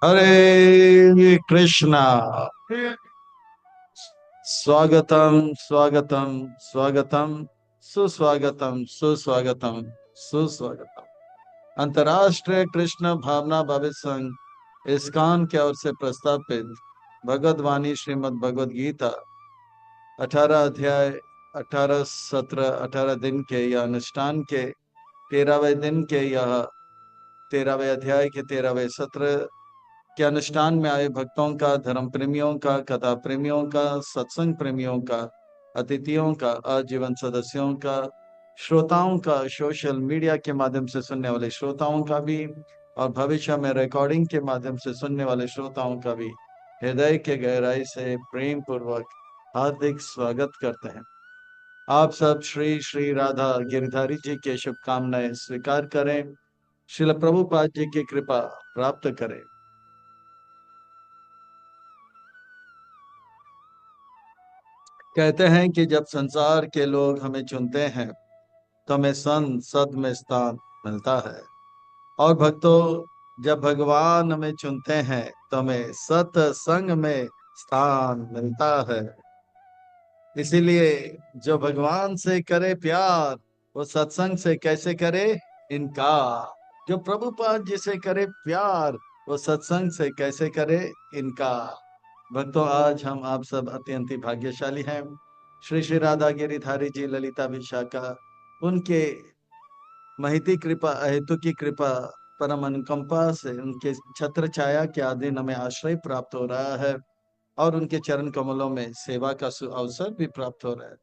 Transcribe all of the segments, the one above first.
हरे कृष्णा। स्वागतम स्वागतम स्वागतम सुस्वागतम सुस्वागतम सुस्वागतम। अंतर्राष्ट्रीय कृष्ण भावना भविष्य संघ इस्कॉन की ओर से प्रस्तावित भगवद वाणी श्रीमद् भगवद गीता 18 अध्याय 18 सत्र 18 दिन के यह अनुष्ठान के 13वें दिन के यह 13वें अध्याय के 13वें सत्र के अनुष्ठान में आए भक्तों का, धर्म प्रेमियों का, कथा प्रेमियों का, सत्संग प्रेमियों का, अतिथियों का, आजीवन सदस्यों का, श्रोताओं का, सोशल मीडिया के माध्यम से सुनने वाले श्रोताओं का भी और भविष्य में रिकॉर्डिंग के माध्यम से सुनने वाले श्रोताओं का भी हृदय के गहराई से प्रेम पूर्वक हार्दिक स्वागत करते हैं। आप सब श्री श्री राधा गिरधारी जी के शुभकामनाएं स्वीकार करें, श्रील प्रभुपाद जी की कृपा प्राप्त करें। कहते हैं कि जब संसार के लोग हमें चुनते हैं तो हमें संत सद में स्थान मिलता है, और भक्तों, जब भगवान हमें चुनते हैं तो हमें सत्संग में स्थान मिलता है। इसीलिए जो भगवान से करे प्यार वो सत्संग से कैसे करे इनकार। जो प्रभुपाद जी से करे प्यार वो सत्संग से कैसे करे इनकार। भक्तों, आज हम आप सब अत्यंत ही भाग्यशाली हैं। श्री श्री राधा गिरिधारी जी, ललिता विशाखा, उनके महती कृपा, अहेतु की कृपा, परम अनुकंपा से उनके छत्र छाया के अधीन हमें आश्रय प्राप्त हो रहा है, और उनके चरण कमलों में सेवा का अवसर भी प्राप्त हो रहा है।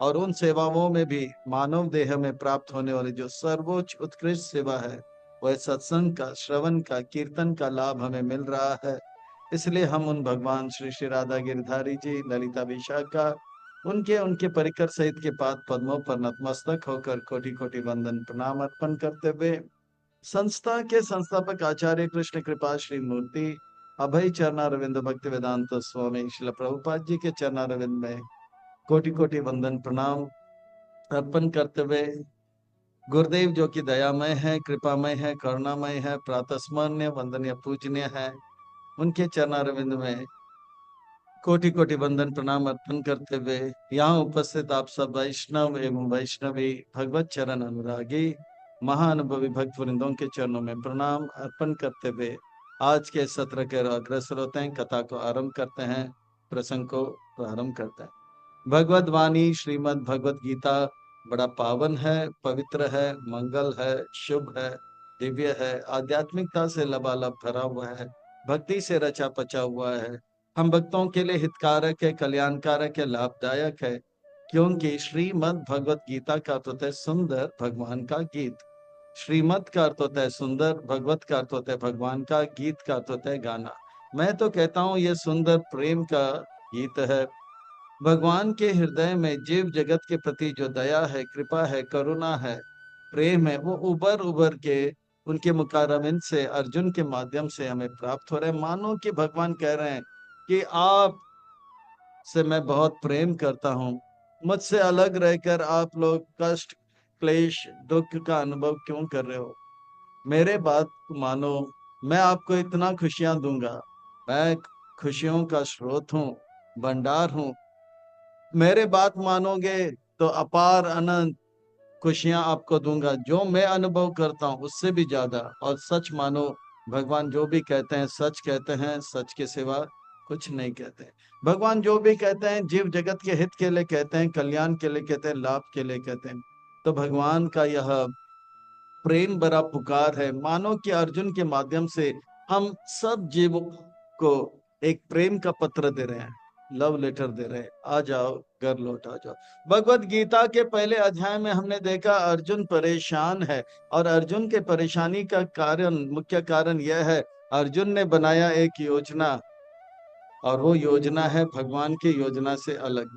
और उन सेवाओं में भी मानव देह में प्राप्त होने वाली जो सर्वोच्च उत्कृष्ट सेवा है वह सत्संग का, श्रवण का, कीर्तन का लाभ हमें मिल रहा है। इसलिए हम उन भगवान श्री श्री राधा गिरधारी जी, ललिता विशाखा, उनके उनके परिकर सहित के पाद पद्मों पर नतमस्तक होकर कोटि कोटि वंदन प्रणाम अर्पण करते हुए संस्था के संस्थापक आचार्य कृष्ण कृपा श्री मूर्ति अभय चरणारविंद भक्ति वेदांत स्वामी श्रील प्रभुपाद जी के चरणारविंद में कोटि कोटि वंदन प्रणाम अर्पण करते हुए गुरुदेव जो कि दयामय है, कृपामय है, करुणामय है, प्रातस्मरणीय, वंदनीय, पूजनीय है, उनके चरणारविंद में कोटि कोटि वंदन प्रणाम अर्पण करते हुए यहाँ उपस्थित आप सब वैष्णव एवं वैष्णवी, भगवत चरण अनुरागी, महाअनुभवी भक्त वृंदों के चरणों में प्रणाम अर्पण करते हुए आज के सत्र के अग्रसर होते हैं, कथा को आरंभ करते हैं, प्रसंग को प्रारंभ करते हैं। भगवत वाणी श्रीमद् भगवत गीता बड़ा पावन है, पवित्र है, मंगल है, शुभ है, दिव्य है, आध्यात्मिकता से लबालब भरा हुआ है, भक्ति से रचा पचा हुआ है, हम भक्तों के लिए हितकारक है, कल्याणकारक है, लाभदायक है। क्योंकि श्रीमद् भगवत गीता का अर्थ होता है सुंदर भगवान का गीत। श्रीमद् का अर्थ होता है सुंदर, भगवत का अर्थ होता है भगवान का, गीत का अर्थ होता है गाना। मैं तो कहता हूँ ये सुंदर प्रेम का गीत है। भगवान के हृदय में जीव जगत के प्रति जो दया है, कृपा है, करुणा है, प्रेम है, वो उबर उबर के उनके मुखारविंद से अर्जुन के माध्यम से हमें प्राप्त हो रहे हैं। मानो कि भगवान कह रहे हैं कि आप से मैं बहुत प्रेम करता हूँ, मुझसे अलग रहकर आप लोग कष्ट, क्लेश, दुख का अनुभव क्यों कर रहे हो। मेरे बात को मानो, मैं आपको इतना खुशियां दूंगा। मैं खुशियों का स्रोत हूँ, भंडार हूँ। मेरे बात मानोगे तो अपार अनंत खुशियां आपको दूंगा, जो मैं अनुभव करता हूँ उससे भी ज्यादा। और सच मानो, भगवान जो भी कहते हैं सच कहते हैं, सच के सिवा कुछ नहीं कहते हैं। भगवान जो भी कहते हैं जीव जगत के हित के लिए कहते हैं, कल्याण के लिए कहते हैं, लाभ के लिए कहते हैं। तो भगवान का यह प्रेम भरा पुकार है, मानो कि अर्जुन के माध्यम से हम सब जीवों को एक प्रेम का पत्र दे रहे हैं, लव लेटर दे रहे हैं। आ जाओ, घर लौट आ जाओ। भगवत गीता के पहले अध्याय में हमने देखा अर्जुन परेशान है, और अर्जुन के परेशानी का कारण, मुख्य कारण यह है, अर्जुन ने बनाया एक योजना, और वो योजना है भगवान की योजना से अलग,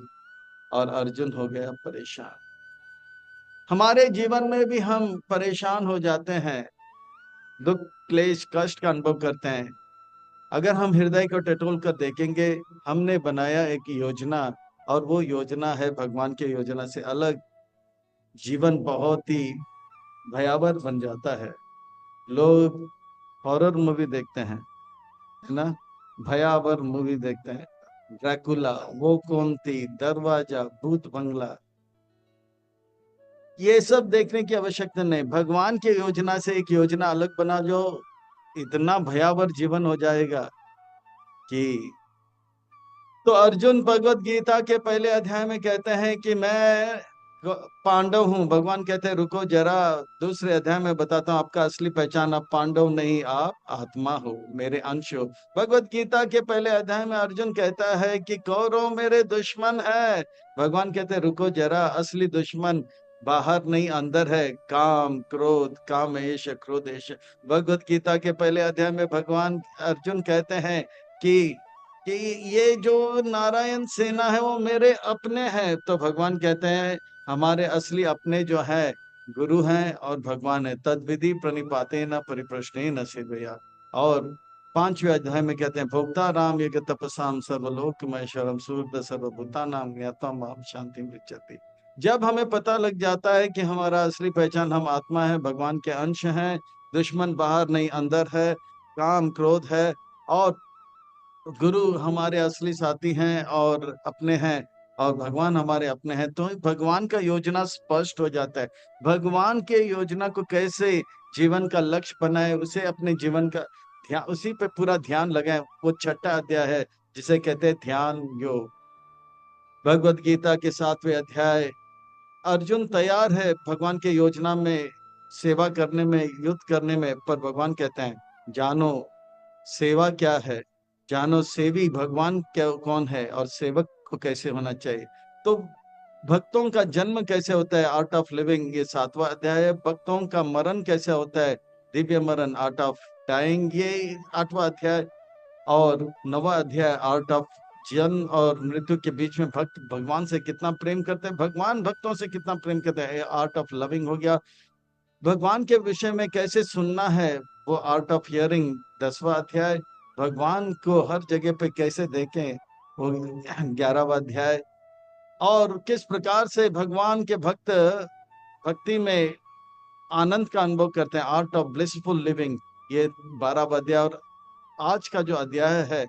और अर्जुन हो गया परेशान। हमारे जीवन में भी हम परेशान हो जाते हैं, दुख, क्लेश, कष्ट का अनुभव करते हैं। अगर हम हृदय को टटोल कर देखेंगे, हमने बनाया एक योजना, और वो योजना है भगवान की योजना से अलग। जीवन बहुत ही भयावह बन जाता है। लोग हॉरर मूवी देखते हैं, है ना, भयावर मूवी देखते हैं, ड्रैकुला, वो कौन थी, दरवाजा, भूत बंगला, ये सब देखने की आवश्यकता नहीं। भगवान की योजना से एक योजना अलग बना, जो इतना भयावर जीवन हो जाएगा कि, तो अर्जुन भगवत गीता के पहले अध्याय में कहते हैं कि मैं पांडव हूँ। भगवान कहते हैं रुको जरा, दूसरे अध्याय में बताता हूँ आपका असली पहचान, आप पांडव नहीं, आप आत्मा हो, मेरे अंश हो। भगवत गीता के पहले अध्याय में अर्जुन कहता है कि कौरव मेरे दुश्मन है। भगवान कहते हैं रुको जरा, असली दुश्मन बाहर नहीं अंदर है, काम क्रोध कामेश क्रोधेश। भगवत गीता के पहले अध्याय में भगवान अर्जुन कहते हैं कि ये जो नारायण सेना है वो मेरे अपने हैं। तो भगवान कहते हैं हमारे असली अपने जो है गुरु हैं और भगवान है। तद विधि प्रणिपाते न परिप्रश्ने न सेवया। और पांचवें अध्याय में कहते हैं भोक्ता राम यज्ञ तपसाम सर्वलोक महेश्वरम सूर्य सर्वभूता नाम ज्ञातम आप शांति पृच्छति। जब हमें पता लग जाता है कि हमारा असली पहचान हम आत्मा है, भगवान के अंश हैं, दुश्मन बाहर नहीं अंदर है, काम क्रोध है, और गुरु हमारे असली साथी हैं और अपने हैं, और भगवान हमारे अपने हैं, तो भगवान का योजना स्पष्ट हो जाता है। भगवान के योजना को कैसे जीवन का लक्ष्य बनाए, उसे अपने जीवन का ध्यान, उसी पे पूरा ध्यान लगाए, वो छठा अध्याय है जिसे कहते हैं ध्यान योग। भगवत गीता के 7वें अध्याय, अर्जुन तैयार है भगवान के योजना में सेवा करने में, युद्ध करने में, पर भगवान कहते हैं जानो सेवा क्या है, जानो सेवी भगवान क्या कौन है और सेवक को कैसे होना चाहिए। तो भक्तों का जन्म कैसे होता है, आर्ट ऑफ लिविंग, ये 7वां अध्याय है। भक्तों का मरण कैसे होता है, दिव्य मरण, आर्ट ऑफ डाइंग, ये 8वां अध्याय। और 9वां अध्याय आर्ट ऑफ जन्म और मृत्यु के बीच में भक्त भगवान से कितना प्रेम करते हैं, भगवान भक्तों से कितना प्रेम करते हैं, आर्ट ऑफ लविंग हो गया। भगवान के विषय में कैसे सुनना है, वो आर्ट ऑफ हियरिंग 10वां अध्याय। भगवान को हर जगह पे कैसे देखें, वो 11वां अध्याय। और किस प्रकार से भगवान के भक्त भक्ति में आनंद का अनुभव करते हैं, आर्ट ऑफ ब्लिसफुल लिविंग, ये 12वां अध्याय। और आज का जो अध्याय है,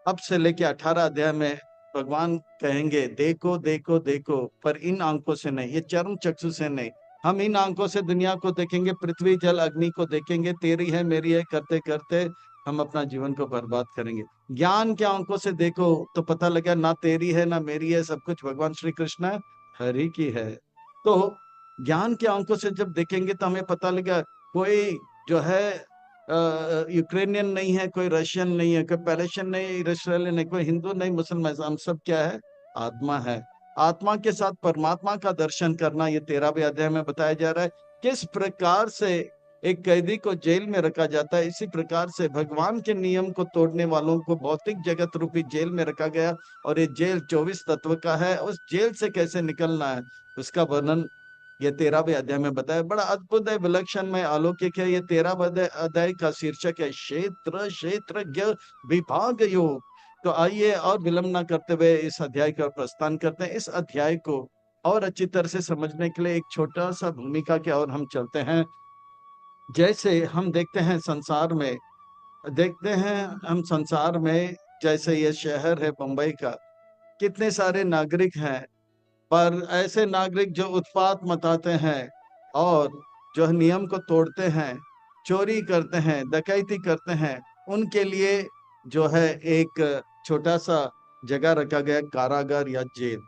अब से लेके 18 अध्याय में भगवान कहेंगे देखो देखो देखो, पर इन आंखों से नहीं, ये चर्म चक्षु से नहीं। हम इन आंखों से दुनिया को देखेंगे, पृथ्वी जल अग्नि को देखेंगे, तेरी है मेरी है करते करते हम अपना जीवन को बर्बाद करेंगे। ज्ञान के आंखों से देखो तो पता लगा ना तेरी है ना मेरी है, सब कुछ भगवान श्री कृष्ण हरि की है। तो ज्ञान के आंखों से जब देखेंगे तो हमें पता लगा कोई जो है यूक्रेनियन नहीं है, कोई रशियन नहीं है, कोई पैलेस्टाइन नहीं, इसराइली नहीं, कोई हिंदू नहीं, मुसलमान, हम सब क्या है, आत्मा है। आत्मा के साथ परमात्मा का दर्शन करना, ये 13वें अध्याय में बताया जा रहा है। किस प्रकार से एक कैदी को जेल में रखा जाता है, इसी प्रकार से भगवान के नियम को तोड़ने वालों को भौतिक जगत रूपी जेल में रखा गया। और ये जेल 24 तत्व का है, उस जेल से कैसे निकलना है उसका वर्णन ये 13वें अध्याय में बताया। बड़ा अद्भुत है, विलक्षण में अलौकिक है। ये 13वें अध्याय का शीर्षक है क्षेत्र क्षेत्रज्ञ विभाग योग। तो आइए और विलंब न करते हुए इस अध्याय का प्रस्थान करते हैं। इस अध्याय को और अच्छी तरह से समझने के लिए एक छोटा सा भूमिका के और हम चलते हैं। जैसे हम देखते हैं संसार में, देखते हैं हम संसार में, जैसे ये शहर है बंबई का, कितने सारे नागरिक हैं, पर ऐसे नागरिक जो उत्पात मचाते हैं और जो नियम को तोड़ते हैं, चोरी करते हैं, डकैती करते हैं, उनके लिए जो है एक छोटा सा जगह रखा गया, कारागार या जेल।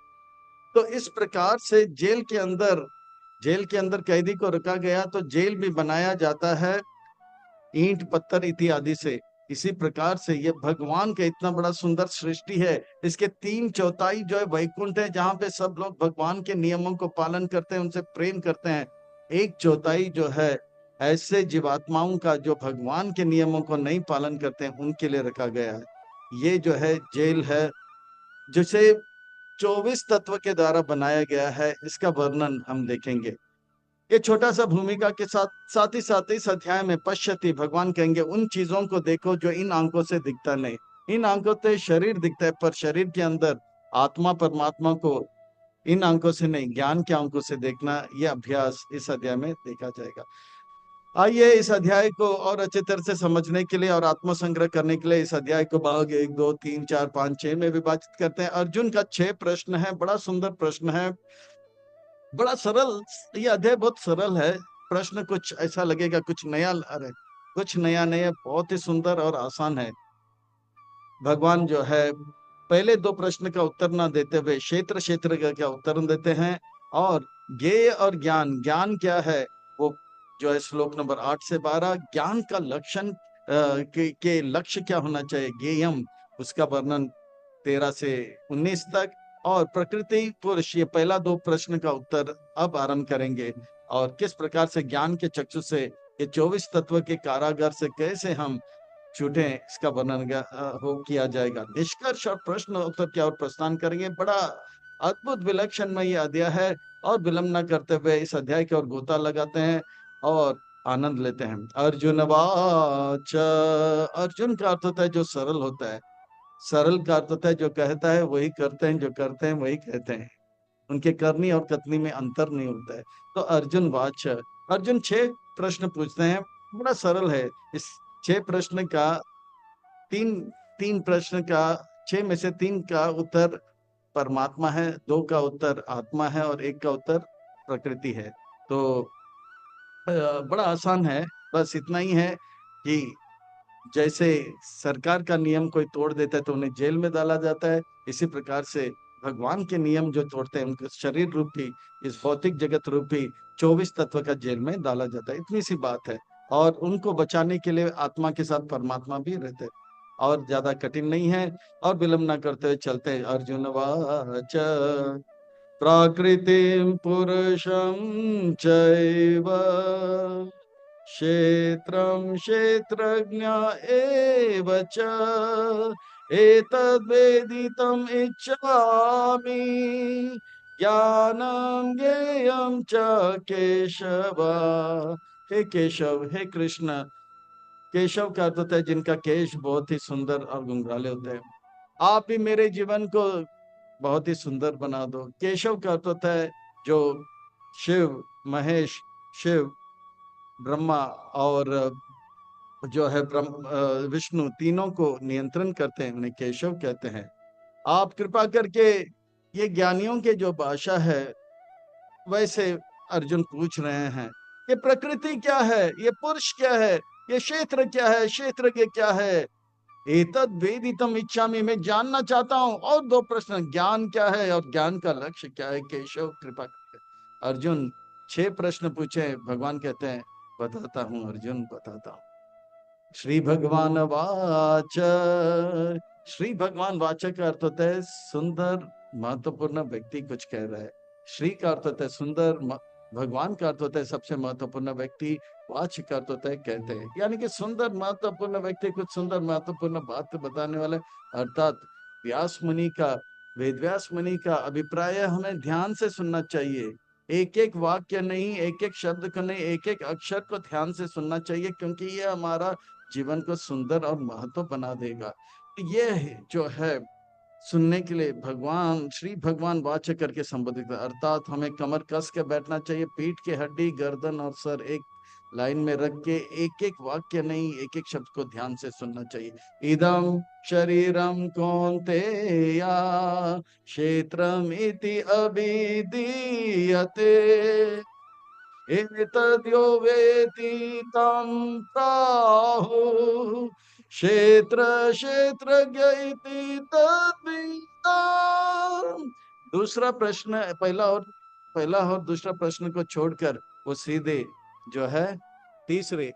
तो इस प्रकार से जेल के अंदर कैदी को रखा गया, तो जेल भी बनाया जाता है ईंट पत्थर इत्यादि से। इसी प्रकार से ये भगवान का इतना बड़ा सुंदर सृष्टि है, इसके 3/4 जो है वैकुंठ है, जहाँ पे सब लोग भगवान के नियमों को पालन करते हैं, उनसे प्रेम करते हैं। 1/4 जो है ऐसे जीवात्माओं का जो भगवान के नियमों को नहीं पालन करते हैं, उनके लिए रखा गया है। ये जो है जेल है, जिसे 24 तत्व के द्वारा बनाया गया है, इसका वर्णन हम देखेंगे। ये छोटा सा भूमिका के साथ ही इस अध्याय में पश्यति, भगवान कहेंगे उन चीजों को देखो जो इन आंखों से दिखता नहीं। इन आंखों से शरीर दिखता है, पर शरीर के अंदर आत्मा परमात्मा को इन आंखों से नहीं, ज्ञान के आंखों से देखना, यह अभ्यास इस अध्याय में देखा जाएगा। आइए इस अध्याय को और अच्छे तरह से समझने के लिए और आत्मसंग्रह करने के लिए इस अध्याय को भाग 1 2 3 4 5 6 में विभाजित करते हैं। अर्जुन का 6 प्रश्न है, बड़ा सुंदर प्रश्न है, बड़ा सरल। ये अध्याय बहुत सरल है। प्रश्न कुछ ऐसा लगेगा कुछ नया, अरे कुछ नया नहीं, बहुत ही सुंदर और आसान है। भगवान जो है पहले 2 प्रश्न का उत्तर ना देते हुए क्षेत्र क्षेत्र का क्या उत्तर देते हैं। और ज्ञेय और ज्ञान, ज्ञान क्या है वो जो है श्लोक नंबर 8 से 12, ज्ञान का लक्षण के लक्ष्य क्या होना चाहिए, ज्ञेयम, उसका वर्णन 13 से 19 तक। और प्रकृति पुरुष, ये पहला 2 प्रश्न का उत्तर अब आरंभ करेंगे। और किस प्रकार से ज्ञान के चक्षु से ये 24 तत्व के कारागार से कैसे हम छूटे, इसका वर्णन हो किया जाएगा। निष्कर्ष और प्रश्न उत्तर क्या और प्रस्थान करेंगे। बड़ा अद्भुत विलक्षण में यह अध्याय है। और विलंब न करते हुए इस अध्याय की ओर गोता लगाते हैं और आनंद लेते हैं। अर्जुन वाच, अर्जुन का अर्थ होता है जो सरल होता है। सरल का अर्थ होता है जो कहता है वही करते हैं, जो करते हैं वही कहते हैं, उनके करनी और कथनी में अंतर नहीं होता है। तो अर्जुन वाच, अर्जुन 6 प्रश्न पूछते हैं, बड़ा सरल है। इस 6 प्रश्न का तीन तीन प्रश्न का 6 में से 3 का उत्तर परमात्मा है, 2 का उत्तर आत्मा है और 1 का उत्तर प्रकृति है। तो बड़ा आसान है। बस इतना ही है कि जैसे सरकार का नियम कोई तोड़ देता है तो उन्हें जेल में डाला जाता है, इसी प्रकार से भगवान के नियम जो तोड़ते हैं उनको शरीर रूपी, इस भौतिक जगत रूपी 24 तत्व का जेल में डाला जाता है। इतनी सी बात है। और उनको बचाने के लिए आत्मा के साथ परमात्मा भी रहते हैं। और ज्यादा कठिन नहीं है। और विलंब ना करते हुए चलते हैं। अर्जुन वाच, प्रकृतिं पुरुषं चैव क्षेत्रं क्षेत्रज्ञ एव च एतद्वेदितुम् इच्छामि ज्ञानं ज्ञेयं च केशव। हे केशव, हे कृष्ण। केशव का अर्थ होता है जिनका केश बहुत ही सुंदर और घुंघराले होते हैं। आप भी मेरे जीवन को बहुत ही सुंदर बना दो। केशव का अर्थ होता है जो शिव, महेश, शिव, ब्रह्मा और जो है विष्णु, तीनों को नियंत्रण करते हैं, उन्हें केशव कहते हैं। आप कृपा करके ये ज्ञानियों के जो भाषा है वैसे अर्जुन पूछ रहे हैं। ये प्रकृति क्या है, ये पुरुष क्या है, ये क्षेत्र क्या है, क्षेत्रज्ञ क्या है, एतद वेदितम इच्छामि, मैं जानना चाहता हूं। और 2 प्रश्न, ज्ञान क्या है और ज्ञान का लक्ष्य क्या है, केशव कृपा करके। अर्जुन 6 प्रश्न पूछे, भगवान कहते हैं बताता हूं अर्जुन, बताता हूं। श्री भगवान वाच, श्री भगवान वाचक का अर्थ होता है सुंदर महत्वपूर्ण व्यक्ति कुछ कह रहा है। श्री का अर्थ होता है सुंदर, भगवान का अर्थ होता है सबसे महत्वपूर्ण व्यक्ति, वाच का अर्थ होता है कहते हैं, यानी कि सुंदर महत्वपूर्ण व्यक्ति कुछ सुंदर महत्वपूर्ण बात बताने वाले। अर्थात व्यास मुनि का, वेद व्यास मुनि का अभिप्राय हमें ध्यान से सुनना चाहिए। एक एक वाक्य नहीं, एक एक शब्द को नहीं, एक एक अक्षर को ध्यान से सुनना चाहिए, क्योंकि ये हमारा जीवन को सुंदर और महत्व बना देगा। ये जो है सुनने के लिए भगवान, श्री भगवान वाचक करके संबोधित है। अर्थात हमें कमर कस के बैठना चाहिए, पीठ की हड्डी, गर्दन और सर एक लाइन में रख के एक एक वाक्य नहीं, एक एक शब्द को ध्यान से सुनना चाहिए। इदम शरीरम कौन्तेया क्षेत्रम इति अभिधीयते एतद्यो वेति तं प्राहुः क्षेत्र क्षेत्रज्ञ इति तद्विदाम्। दूसरा प्रश्न, पहला और दूसरा प्रश्न को छोड़कर वो सीधे जो है तीसरे,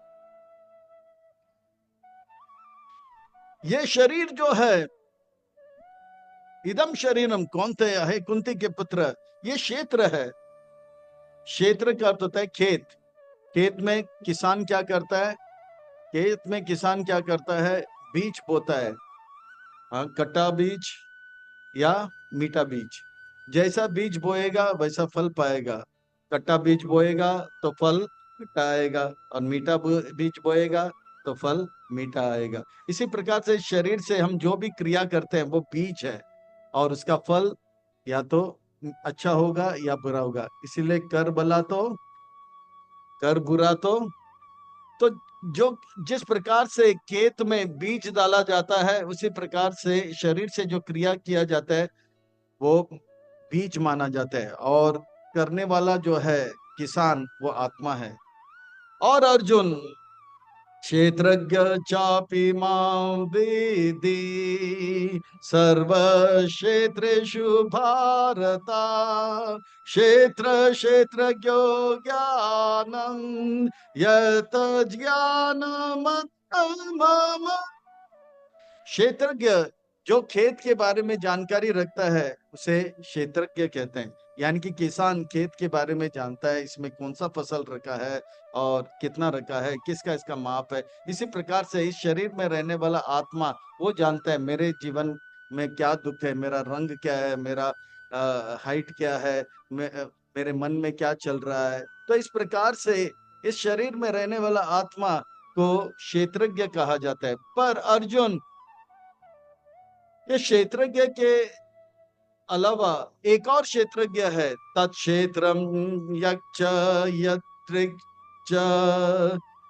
ये शरीर जो है, इदम शरीरम कौन्ते है, कुंती के पुत्र, ये क्षेत्र है। क्षेत्र का अर्थ होता है खेत। खेत में किसान क्या करता है, खेत में किसान क्या करता है, बीज बोता है। हाँ, कटा बीज या मीठा बीज। जैसा बीज बोएगा वैसा फल पाएगा। कटा बीज बोएगा तो फल खट्टा आएगा, और मीठा बीज बोएगा तो फल मीठा आएगा। इसी प्रकार से शरीर से हम जो भी क्रिया करते हैं वो बीज है, और उसका फल या तो अच्छा होगा या बुरा होगा। इसीलिए कर भला तो, कर बुरा तो तो जो जिस प्रकार से खेत में बीज डाला जाता है, उसी प्रकार से शरीर से जो क्रिया किया जाता है वो बीज माना जाता है, और करने वाला जो है किसान, वो आत्मा है। और अर्जुन, क्षेत्रज्ञ चापि मां वेदि सर्व क्षेत्रेषु भारत, क्षेत्र क्षेत्रज्ञो ज्ञानम यत ज्ञानमतमम। क्षेत्रज्ञ जो खेत के बारे में जानकारी रखता है उसे क्षेत्रज्ञ कहते हैं। यानी कि किसान खेत के बारे में जानता है, इसमें कौन सा फसल रखा है और कितना रखा है, किसका इसका माप है। इसी प्रकार से इस शरीर में रहने वाला आत्मा वो जानता है मेरे जीवन में क्या दुख है, मेरा रंग क्या है, मेरा हाइट क्या है, मेरे मन में क्या चल रहा है। तो इस प्रकार से इस शरीर में रहने वाला आत्मा को क्षेत्रज्ञ कहा जाता है। पर अर्जुन, ये क्षेत्रज्ञ के अलावा एक और क्षेत्रज्ञ है, तत्क्षेत्रम यच्च यत्रिक्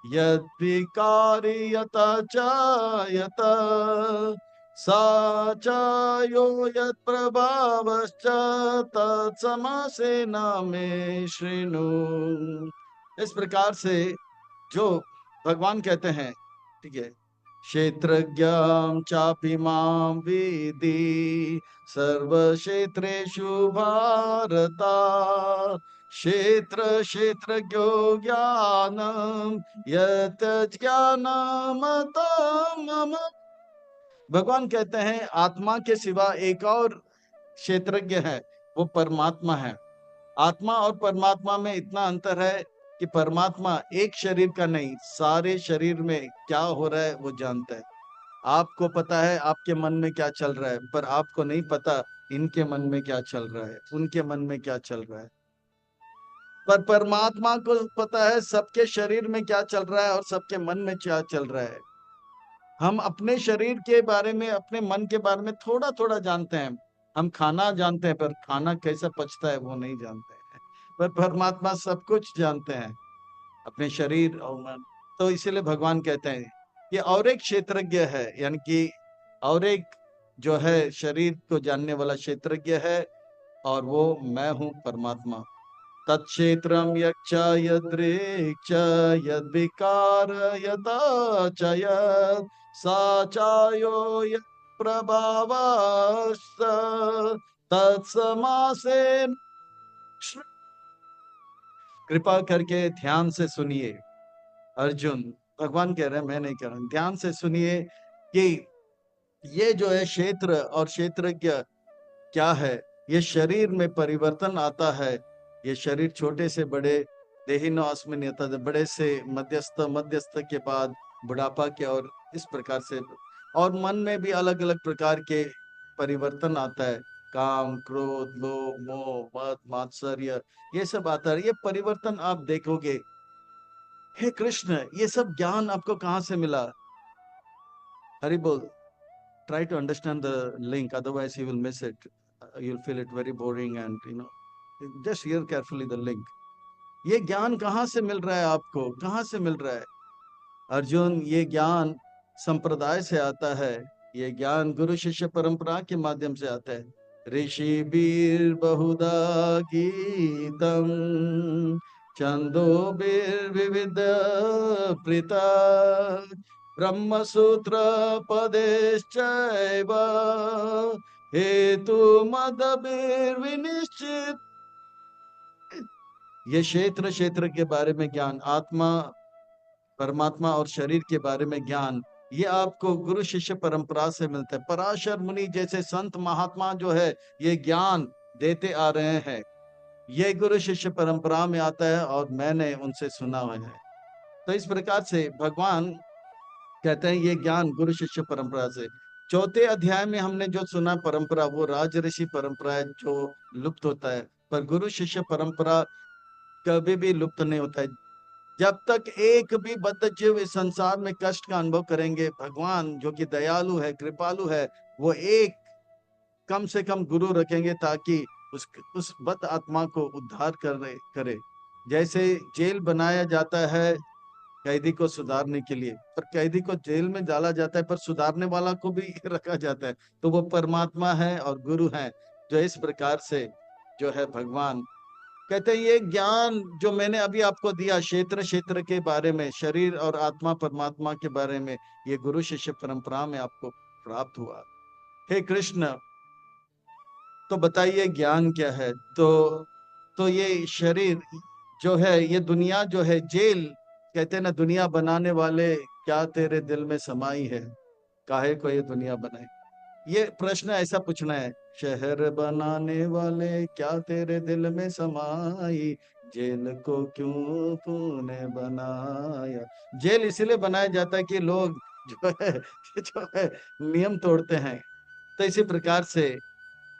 यद्विकारी यत च यत सा च यो यत्प्रभावश्च तत्समासेन मे शृणु। इस प्रकार से जो भगवान कहते हैं, ठीक है, क्षेत्रज्ञं चापि मां वेदि सर्व क्षेत्रेषु भारत, क्षेत्र क्षेत्रज्ञो ज्ञानम यत ज्ञानमतं मम। भगवान कहते हैं आत्मा के सिवा एक और क्षेत्रज्ञ है, वो परमात्मा है। आत्मा और परमात्मा में इतना अंतर है कि परमात्मा एक शरीर का नहीं, सारे शरीर में क्या हो रहा है वो जानता है। आपको पता है आपके मन में क्या चल रहा है, पर आपको नहीं पता इनके मन में क्या चल रहा है, उनके मन में क्या चल रहा है। पर परमात्मा को पता है सबके शरीर में क्या चल रहा है और सबके मन में क्या चल रहा है। हम अपने शरीर के बारे में, अपने मन के बारे में थोड़ा थोड़ा जानते हैं। हम खाना जानते हैं, पर खाना कैसा पचता है वो नहीं जानते हैं। पर परमात्मा सब कुछ जानते हैं, अपने शरीर और मन। तो इसीलिए भगवान कहते हैं कि और एक क्षेत्रज्ञ है, यानी कि और एक जो है शरीर को जानने वाला क्षेत्रज्ञ है, और वो मैं हूँ परमात्मा। तत्क्षेत्रम यच्च यदृक् च यद्विकार यथा च यत् सा चायो यत्प्रभावश्च तत्समासेन। कृपा करके ध्यान से सुनिए अर्जुन, भगवान कह रहे हैं, मैं नहीं कह रहा हूं, ध्यान से सुनिए कि ये जो है क्षेत्र और क्षेत्रज्ञ क्या है। ये शरीर में परिवर्तन आता है, ये शरीर छोटे से बड़े, देहिनो अस्मिन् यतः, बड़े से मध्यस्थ, मध्यस्थ के बाद बुढ़ापा के, और इस प्रकार से। और मन में भी अलग अलग प्रकार के परिवर्तन आता है, काम, क्रोध, लोभ, मोह, मद, मात्सर्य, ये सब आता है। ये परिवर्तन आप देखोगे। हे कृष्ण, ये सब ज्ञान आपको कहाँ से मिला? हरि बोल। Try to understand the link, otherwise you will miss it. You'll feel it very boring, and just hear carefully the link. ये ज्ञान कहाँ से मिल रहा है आपको, कहाँ से मिल रहा है अर्जुन? ये ज्ञान संप्रदाय से आता है, ये ज्ञान गुरु शिष्य परंपरा के माध्यम से आता है। ऋषि बीर बहुधा गीतम छंदो बीर विविध प्रीता ब्रह्म सूत्र पदेश्चैव हेतु मद बीर विनिश्चित। ये क्षेत्र क्षेत्र के बारे में ज्ञान, आत्मा, परमात्मा और शरीर के बारे में ज्ञान, ये आपको गुरु शिष्य परंपरा से मिलता है। पराशर मुनि जैसे संत महात्मा जो है ये ज्ञान देते आ रहे हैं, ये गुरु शिष्य परंपरा में आता है और मैंने उनसे सुना हुआ है। तो इस प्रकार से भगवान कहते हैं ये ज्ञान गुरु शिष्य परंपरा से। चौथे अध्याय में हमने जो सुना परंपरा, वो राज ऋषि परंपरा है जो लुप्त होता है, पर गुरु शिष्य परंपरा कभी भी लुप्त नहीं होता है। जब तक एक भी बद्ध जीव इस संसार में कष्ट का अनुभव करेंगे, भगवान जो कि दयालु है, कृपालु है, वो एक कम से कम गुरु रखेंगे ताकि उस बद्ध आत्मा को उद्धार करे। जैसे जेल बनाया जाता है कैदी को सुधारने के लिए। पर कैदी को जेल में डाला जाता है, पर सुधारने वाला को भी रखा जाता है। तो वो परमात्मा है और गुरु है, जो इस प्रकार से जो है भगवान कहते हैं, ये ज्ञान जो मैंने अभी आपको दिया क्षेत्र क्षेत्र के बारे में, शरीर और आत्मा परमात्मा के बारे में, ये गुरु शिष्य परंपरा में आपको प्राप्त हुआ। हे कृष्ण, तो बताइए ज्ञान क्या है। तो ये शरीर जो है, ये दुनिया जो है जेल, कहते हैं ना, दुनिया बनाने वाले क्या तेरे दिल में समाई है, काहे को ये दुनिया बनाई। ये प्रश्न ऐसा पूछना है, शहर बनाने वाले क्या तेरे दिल में समाई, जेल को क्यों तूने बनाया। जेल इसलिए बनाया जाता है कि लोग जो है नियम तोड़ते हैं। तो इसी प्रकार से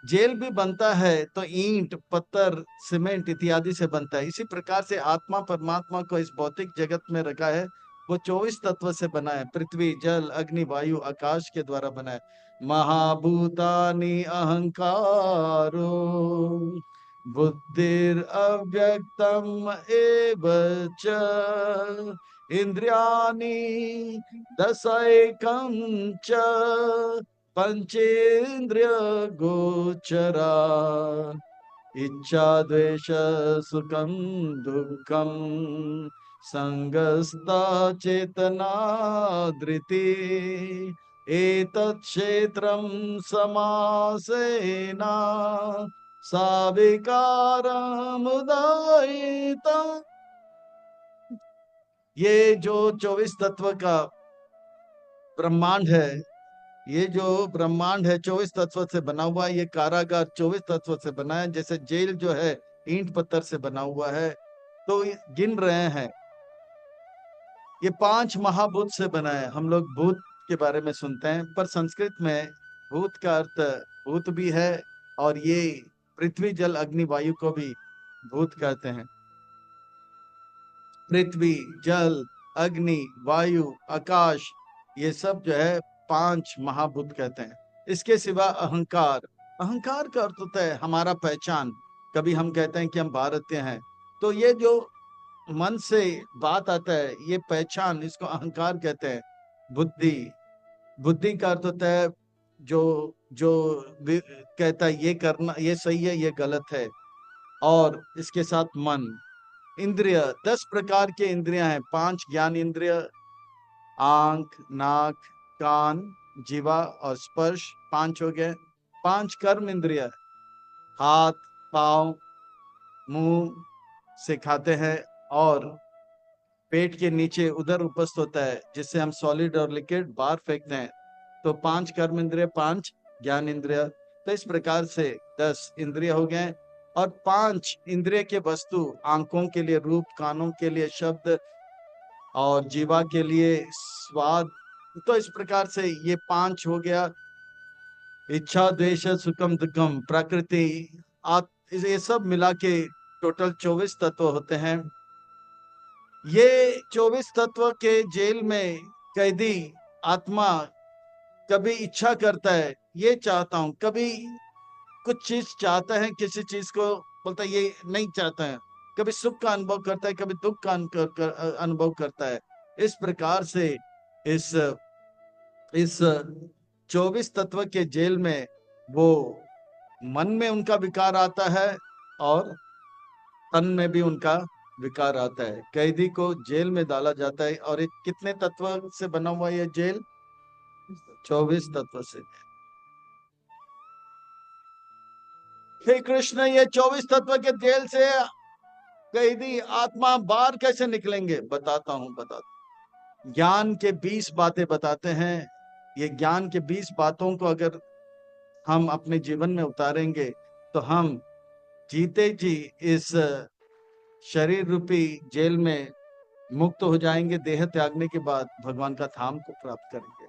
जेल भी बनता है तो ईंट पत्थर सीमेंट इत्यादि से बनता है। इसी प्रकार से आत्मा परमात्मा को इस भौतिक जगत में रखा है, वो 24 तत्व से बना है, पृथ्वी जल अग्नि वायु आकाश के द्वारा बना है। महाभूतानि अहंकारो बुद्धिर अव्यक्तम एव च इंद्रियाणि दशैकं च पंचेन्द्रिय गोचरा इच्छा द्वेष सुखम दुखम संगस्ता चेतना धृति एतत् क्षेत्रम समासेना साविकारमुदायिता। ये जो 24 तत्व का ब्रह्मांड है, ये जो ब्रह्मांड है 24 तत्व से बना हुआ है। ये कारागार 24 तत्व से बना है, जैसे जेल जो है ईंट पत्थर से बना हुआ है। तो गिन रहे हैं, ये 5 महाभूत से बना है। हम लोग भूत के बारे में सुनते हैं, पर संस्कृत में भूत का अर्थ भूत भी है, और ये पृथ्वी जल अग्नि वायु को भी भूत कहते हैं। पृथ्वी जल अग्नि वायु आकाश, ये सब जो है 5 महाभूत कहते हैं। इसके सिवा अहंकार, अहंकार का अर्थ होता है हमारा पहचान। कभी हम कहते हैं कि हम भारतीय हैं, तो ये जो मन से बात आता है, ये पहचान, इसको अहंकार कहते हैं। बुद्धि, बुद्धि का अर्थ होता है जो जो कहता है ये करना, ये सही है ये गलत है। और इसके साथ मन। इंद्रिय, 10 प्रकार के इंद्रियां हैं। 5 ज्ञान इंद्रिय, आंख नाक कान जीवा और स्पर्श, 5 हो गए। 5 कर्म इंद्रिय, हाथ पांव मुंह से खाते हैं, और पेट के नीचे उधर उपस्थित होता है, जिससे हम सॉलिड और लिक्विड बाहर फेंकते हैं। तो 5 कर्म इंद्रिय, 5 ज्ञान इंद्रिय। तो इस प्रकार से 10 इंद्रिय हो गए। और 5 इंद्रिय के वस्तु, आंखों के लिए रूप, कानों के लिए शब्द, और जीवा के लिए स्वाद। तो इस प्रकार से ये 5 हो गया। इच्छा द्वेष सुखम दुखम प्रकृति, ये सब मिला के टोटल 24 तत्व होते हैं। ये 24 तत्व के जेल में कैदी आत्मा कभी इच्छा करता है ये चाहता हूं, कभी कुछ चीज चाहता है, किसी चीज को बोलता है ये नहीं चाहता है, कभी सुख का अनुभव करता है, कभी दुख का अनुभव करता है। इस प्रकार से इस इस 24 तत्व के जेल में वो मन में उनका विकार आता है, और तन में भी उनका विकार आता है। कैदी को जेल में डाला जाता है। और एक कितने तत्व से बना हुआ ये जेल? 24 तत्व से। हे कृष्ण, ये 24 तत्व के जेल से कैदी आत्मा बाहर कैसे निकलेंगे? बताता हूं। ज्ञान के 20 बातें बताते हैं। ये ज्ञान के 20 बातों को अगर हम अपने जीवन में उतारेंगे, तो हम जीते जी इस शरीर रूपी जेल में मुक्त हो जाएंगे। देह त्यागने के बाद भगवान का धाम को प्राप्त करेंगे।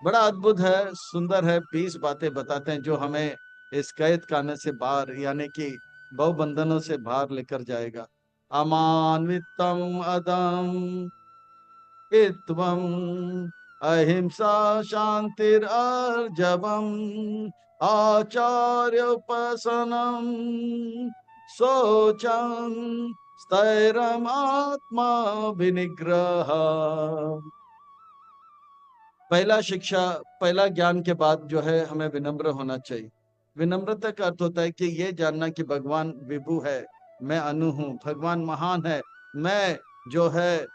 बड़ा अद्भुत है, सुंदर है। 20 बातें बताते हैं जो हमें इस कैद खाने से बाहर, यानी कि भव बंधनों से बाहर लेकर जाएगा। अमानवितम अदम इत्वम अहिंसा शांतिर अर्जवम आचार्योपासनम शौचम स्थैर्यमात्मा विनिग्रह। पहला शिक्षा, पहला ज्ञान के बाद जो है हमें विनम्र होना चाहिए। विनम्रता का अर्थ होता है कि ये जानना कि भगवान विभु है, मैं अनु हूँ, भगवान महान है, मैं जो है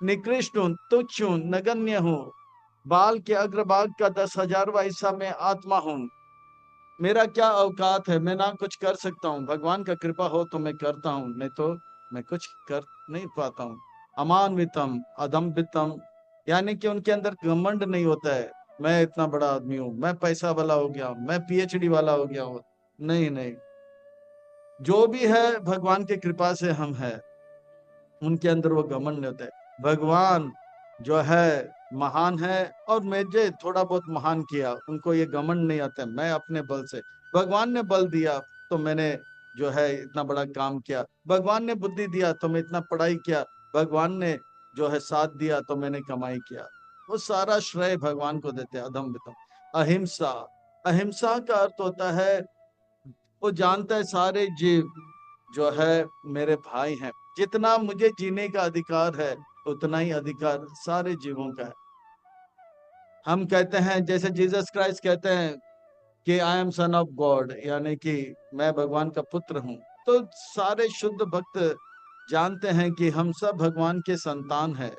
निकृष्ट हूँ, तुच्छ हूँ, नगण्य हूँ, बाल के अग्रभाग का 10,000वां हिस्सा मैं आत्मा हूँ। मेरा क्या औकात है, मैं ना कुछ कर सकता हूँ, भगवान का कृपा हो तो मैं करता हूँ, नहीं तो मैं कुछ कर नहीं पाता हूँ। अमानवितम अदम्भितम, यानी कि उनके अंदर घमंड नहीं होता है, मैं इतना बड़ा आदमी हूँ, मैं पैसा वाला हो गया हूँ, मैं पीएचडी वाला हो गया हूँ। नहीं नहीं, जो भी है भगवान की कृपा से हम है, उनके अंदर वो घमंड नहीं होता है। भगवान जो है महान है, और मुझे थोड़ा बहुत महान किया, उनको ये घमंड नहीं आता है, मैं अपने बल से, भगवान ने बल दिया तो मैंने जो है इतना बड़ा काम किया, भगवान ने बुद्धि दिया तो मैं इतना पढ़ाई किया, भगवान ने जो है साथ दिया तो मैंने कमाई किया। वो सारा श्रेय भगवान को देते हैं। अधम वितम अहिंसा, अहिंसा का अर्थ होता है वो जानता है सारे जीव जो है मेरे भाई हैं, जितना मुझे जीने का अधिकार है उतना ही अधिकार सारे जीवों का है। हम कहते हैं जैसे जीसस क्राइस्ट कहते हैं कि I am son of God, यानी कि मैं भगवान का पुत्र हूँ, तो सारे शुद्ध भक्त जानते हैं कि हम सब भगवान के संतान हैं,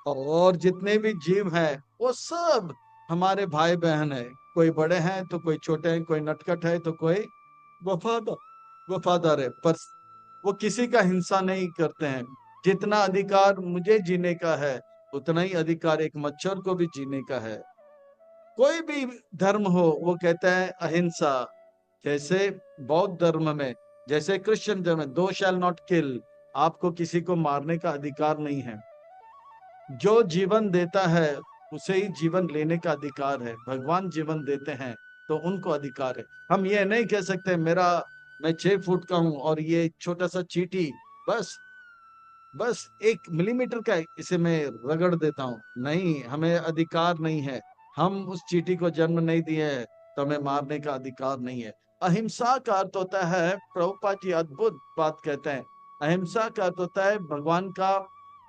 और जितने भी जीव हैं वो सब हमारे भाई बहन है। कोई बड़े हैं तो कोई छोटे हैं, कोई नटखट है तो कोई वफादार वफादार है, पर वो किसी का हिंसा नहीं करते हैं। जितना अधिकार मुझे जीने का है उतना ही अधिकार एक मच्छर को भी जीने का है। कोई भी धर्म हो वो कहता है अहिंसा। जैसे बौद्ध धर्म में, जैसे क्रिश्चियन धर्म में, दो शैल नॉट किल, आपको किसी को मारने का अधिकार नहीं है। जो जीवन देता है उसे ही जीवन लेने का अधिकार है। भगवान जीवन देते हैं तो उनको अधिकार है। हम ये नहीं कह सकते मेरा, मैं 6 फुट का हूं और ये छोटा सा चींटी बस बस 1 मिलीमीटर का है, इसे मैं रगड़ देता हूँ। नहीं, हमें अधिकार नहीं है। हम उस चींटी को जन्म नहीं दिए हैं तो हमें मारने का अधिकार नहीं है। अहिंसा का अर्थ होता है, प्रभुपाद जी अद्भुत बात कहते हैं, अहिंसा का अर्थ होता है भगवान का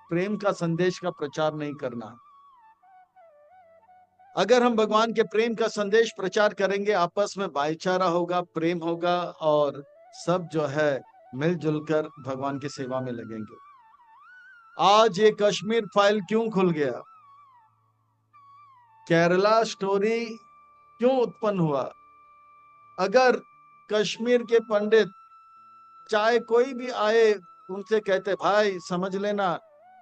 प्रेम का संदेश का प्रचार नहीं करना। अगर हम भगवान के प्रेम का संदेश प्रचार करेंगे, आपस में भाईचारा होगा, प्रेम होगा, और सब जो है मिलजुल कर भगवान की सेवा में लगेंगे। आज ये कश्मीर फाइल क्यों खुल गया, केरला स्टोरी क्यों उत्पन्न हुआ? अगर कश्मीर के पंडित, चाहे कोई भी आए, उनसे कहते भाई समझ लेना,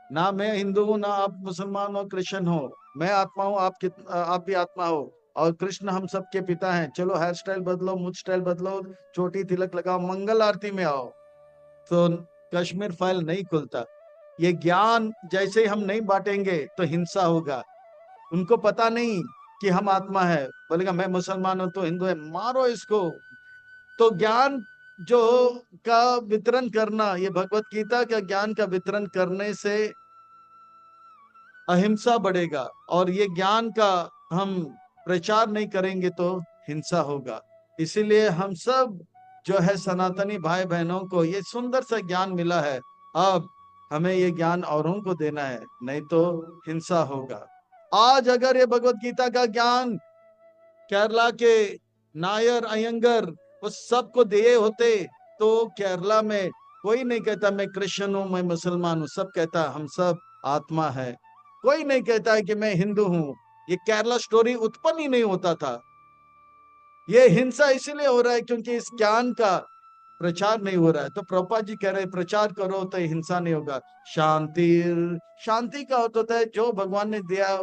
ना मैं हिंदू हूं, ना आप मुसलमान हो, क्रिश्चियन हो, मैं आत्मा हूं, आप भी आत्मा हो, और कृष्ण हम सबके पिता हैं, चलो हेयर स्टाइल बदलो, मुझ स्टाइल बदलो, चोटी तिलक लगाओ, मंगल आरती में आओ, तो कश्मीर फाइल नहीं खुलता। ये ज्ञान जैसे ही हम नहीं बांटेंगे तो हिंसा होगा। उनको पता नहीं कि हम आत्मा है, बोलेगा मैं मुसलमान हूं तो हिंदू है, मारो इसको। तो ज्ञान जो का वितरण करना, ये भगवत गीता का ज्ञान का वितरण करने से अहिंसा बढ़ेगा, और ये ज्ञान का हम प्रचार नहीं करेंगे तो हिंसा होगा। इसीलिए हम सब जो है सनातनी भाई बहनों को ये सुंदर सा ज्ञान मिला है, अब हमें ये ज्ञान औरों को देना है, नहीं तो हिंसा होगा। आज अगर ये भगवत गीता का ज्ञान केरला के नायर अयंगर वो सबको दिए होते तो केरला में कोई नहीं कहता मैं क्रिश्चियन हूं, मैं मुसलमान हूं, सब कहता हम सब आत्मा है। कोई नहीं कहता है कि मैं हिंदू हूं। ये केरला स्टोरी उत्पन्न ही नहीं होता था। ये हिंसा इसलिए हो रहा है क्योंकि इस ज्ञान का प्रचार नहीं हो रहा है। तो प्रभुपाद जी कह रहे हैं प्रचार करो तो हिंसा नहीं होगा। शांति, शांति का अर्थ होता है जो भगवान ने दिया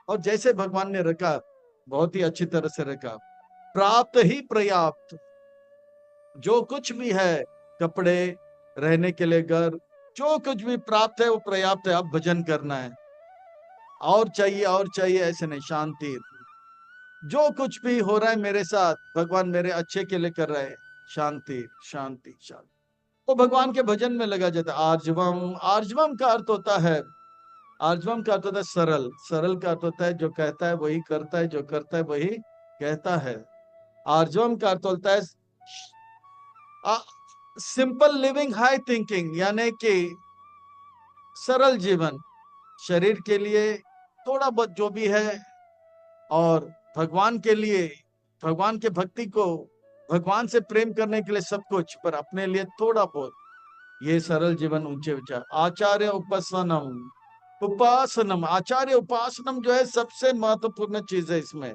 और जैसे भगवान ने रखा, बहुत ही अच्छी तरह से रखा। प्राप्त ही पर्याप्त, जो कुछ भी है, कपड़े, रहने के लिए घर, जो कुछ भी प्राप्त है वो पर्याप्त है। अब भजन करना है, और चाहिए ऐसे नहीं। शांति, जो कुछ भी हो रहा है मेरे साथ भगवान मेरे अच्छे के लिए कर रहे हैं। शांति शांति शांति, तो भगवान के भजन में लगा जाता है। आर्जवम, आर्जवम का अर्थ होता है, आर्जवम का अर्थ होता है सरल, सरल का अर्थ होता है जो कहता है वही करता है, जो करता है वही कहता है। आर्जवम का अर्थ होता है सिंपल लिविंग हाई थिंकिंग, यानी कि सरल जीवन, शरीर के लिए थोड़ा बहुत जो भी है, और भगवान के लिए, भगवान के भक्ति को, भगवान से प्रेम करने के लिए सब कुछ, पर अपने लिए थोड़ा बहुत, ये सरल जीवन, ऊंचे विचार। आचार्य उपासनम, उपासनम, आचार्य उपासनम जो है सबसे महत्वपूर्ण चीज है इसमें।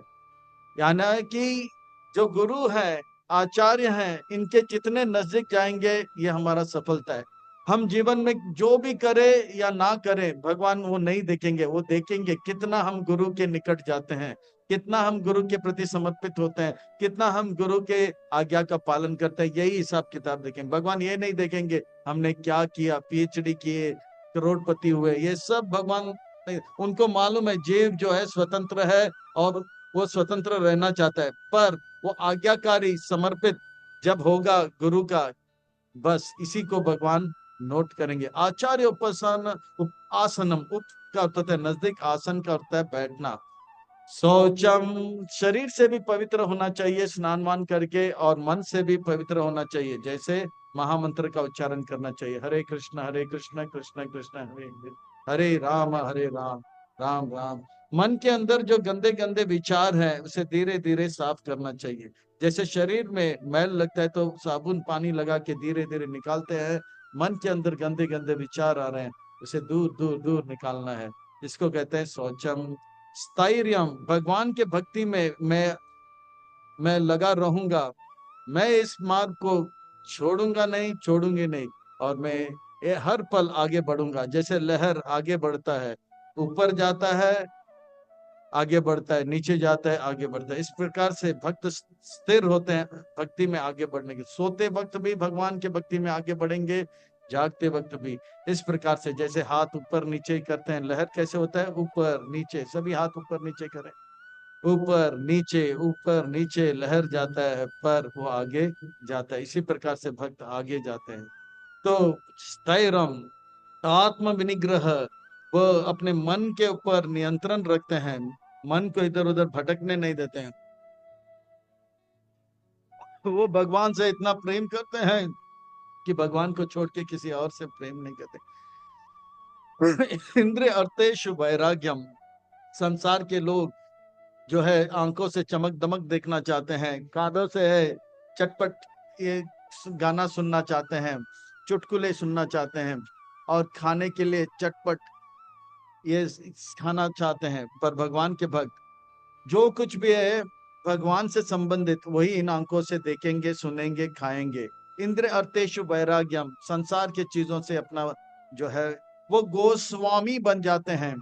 यानी कि जो गुरु है, आचार्य हैं, इनके जितने नजदीक जाएंगे ये हमारा सफलता है। हम जीवन में जो भी करें या ना करें, भगवान वो नहीं देखेंगे, वो देखेंगे कितना हम गुरु के निकट जाते हैं, कितना हम गुरु के प्रति समर्पित होते हैं, कितना हम गुरु के आज्ञा का पालन करते हैं, यही हिसाब किताब देखेंगे। भगवान ये नहीं देखेंगे हमने क्या किया, पीएचडी किए, करोड़पति हुए, ये सब भगवान नहीं। उनको मालूम है जीव जो है स्वतंत्र है, और वो स्वतंत्र रहना चाहता है, पर वो आज्ञाकारी समर्पित जब होगा गुरु का, बस इसी को भगवान नोट करेंगे। आचार्य उपासन, आसनम, उप का अर्थ होता है नजदीक, आसन का अर्थ है बैठना। शौचम, शरीर से भी पवित्र होना चाहिए स्नान वान करके, और मन से भी पवित्र होना चाहिए, जैसे महामंत्र का उच्चारण करना चाहिए, हरे कृष्ण कृष्ण कृष्ण हरे हरे, हरे राम राम राम। मन के अंदर जो गंदे गंदे विचार हैं उसे धीरे धीरे साफ करना चाहिए। जैसे शरीर में मैल लगता है तो साबुन पानी लगा के धीरे धीरे निकालते हैं, मन के अंदर गंदे गंदे विचार आ रहे हैं, उसे दूर दूर दूर निकालना है। इसको कहते हैं शौचम। स्थैर्यम, भगवान के भक्ति में मैं लगा रहूंगा, मैं इस मार्ग को छोड़ूंगा नहीं, छोड़ूंगी नहीं, और मैं ये हर पल आगे बढ़ूंगा। जैसे लहर आगे बढ़ता है, ऊपर जाता है आगे बढ़ता है, नीचे जाता है आगे बढ़ता है, इस प्रकार से भक्त स्थिर होते हैं भक्ति में आगे बढ़ने के। सोते वक्त भी भगवान के भक्ति में आगे बढ़ेंगे, जागते वक्त भी इस प्रकार से। जैसे हाथ ऊपर नीचे करते हैं, लहर कैसे होता है, ऊपर नीचे, सभी हाथ ऊपर नीचे करें, ऊपर नीचे लहर जाता है, पर वो आगे जाता है। इसी प्रकार से भक्त आगे जाते हैं। तो स्थैर्यम, आत्म विनिग्रह, वो अपने मन के ऊपर नियंत्रण रखते हैं, मन को इधर उधर भटकने नहीं देते हैं। वो भगवान से इतना प्रेम करते हैं कि भगवान को छोड़ के किसी और से प्रेम नहीं करते। इंद्रिय अर्थेषु वैराग्यम, संसार के लोग जो है आंखों से चमक दमक देखना चाहते हैं, कानों से है चटपट ये गाना सुनना चाहते हैं, चुटकुले सुनना चाहते हैं, और खाने के लिए चटपट ये खाना चाहते हैं। पर भगवान के भक्त जो कुछ भी है भगवान से संबंधित, वही इन आंखों से देखेंगे, सुनेंगे, खाएंगे। इंद्र अर्थेषु वैराग्यम, संसार के चीजों से अपना जो है वो गोस्वामी बन जाते हैं।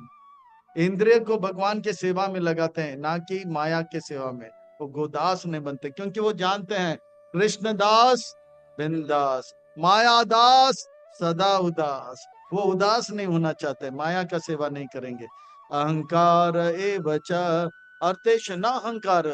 इंद्रिय को भगवान के सेवा में लगाते हैं, ना कि माया के सेवा में। वो गोदास नहीं बनते, क्योंकि वो जानते हैं कृष्णदास बिंदास, माया दास सदा उदास। वो उदास नहीं होना चाहते, माया का सेवा नहीं करेंगे। अहंकार एव च अर्थेश न अहंकार,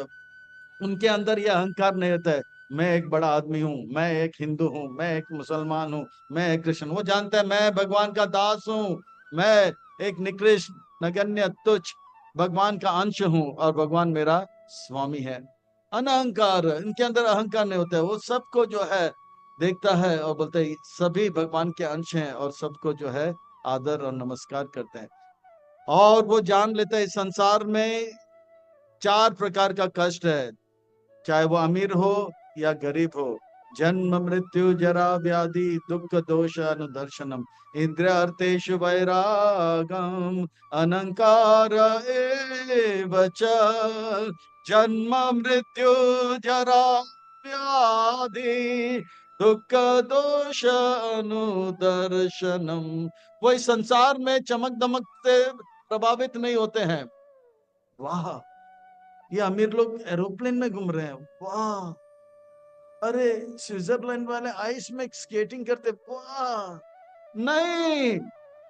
उनके अंदर यह अहंकार नहीं होता है मैं एक बड़ा आदमी हूँ, मैं एक हिंदू हूँ, मैं एक मुसलमान हूँ, मैं एक कृष्ण। वो जानता है मैं भगवान का दास हूँ, मैं एक निकृष्ट नगण्य तुच्छ भगवान का अंश हूँ, और भगवान मेरा स्वामी है। अनअहंकार, इनके अंदर अहंकार नहीं होता है। वो सबको जो है देखता है और बोलता है सभी भगवान के अंश हैं, और सबको जो है आदर और नमस्कार करते हैं। और वो जान लेता है इस संसार में चार प्रकार का कष्ट है, चाहे वो अमीर हो या गरीब हो। जन्म मृत्यु जरा व्याधि दुख दोष अनुदर्शनम, इंद्रिय अर्थेषु वैरागम, अनंकार एव च। जन्म मृत्यु जरा व्याधि दुख दोष अनुदर्शनम, वो इस संसार में चमक दमक से प्रभावित नहीं होते हैं। वाह, ये अमीर लोग एरोप्लेन में घूम रहे हैं, वाह। अरे स्विट्जरलैंड वाले आइस में स्केटिंग करते, वाह। नहीं,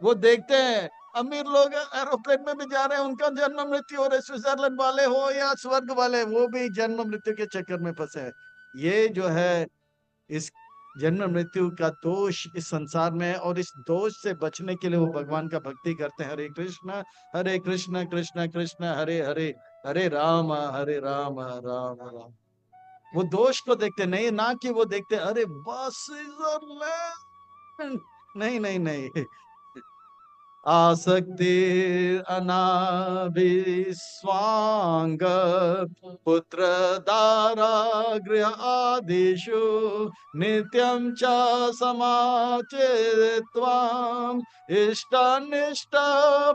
वो देखते हैं अमीर लोग एरोप्लेन में भी जा रहे हैं, उनका जन्म मृत्यु हो रहा है। स्विट्जरलैंड वाले हो या स्वर्ग वाले, वो भी जन्म मृत्यु के चक्कर में फंसे हैं। ये जो है इस जन्म मृत्यु का दोष इस संसार में है, और इस दोष से बचने के लिए वो भगवान का भक्ति करते हैं। हरे कृष्ण कृष्ण कृष्ण हरे हरे, हरे राम राम राम। वो दोष को देखते नहीं, ना कि वो देखते अरे बस नहीं नहीं नहीं। आसक्ति अनाभिस्वांग पुत्र दारागृह आदिषु नित्यं च समाचरित्वाम् इष्टानिष्ट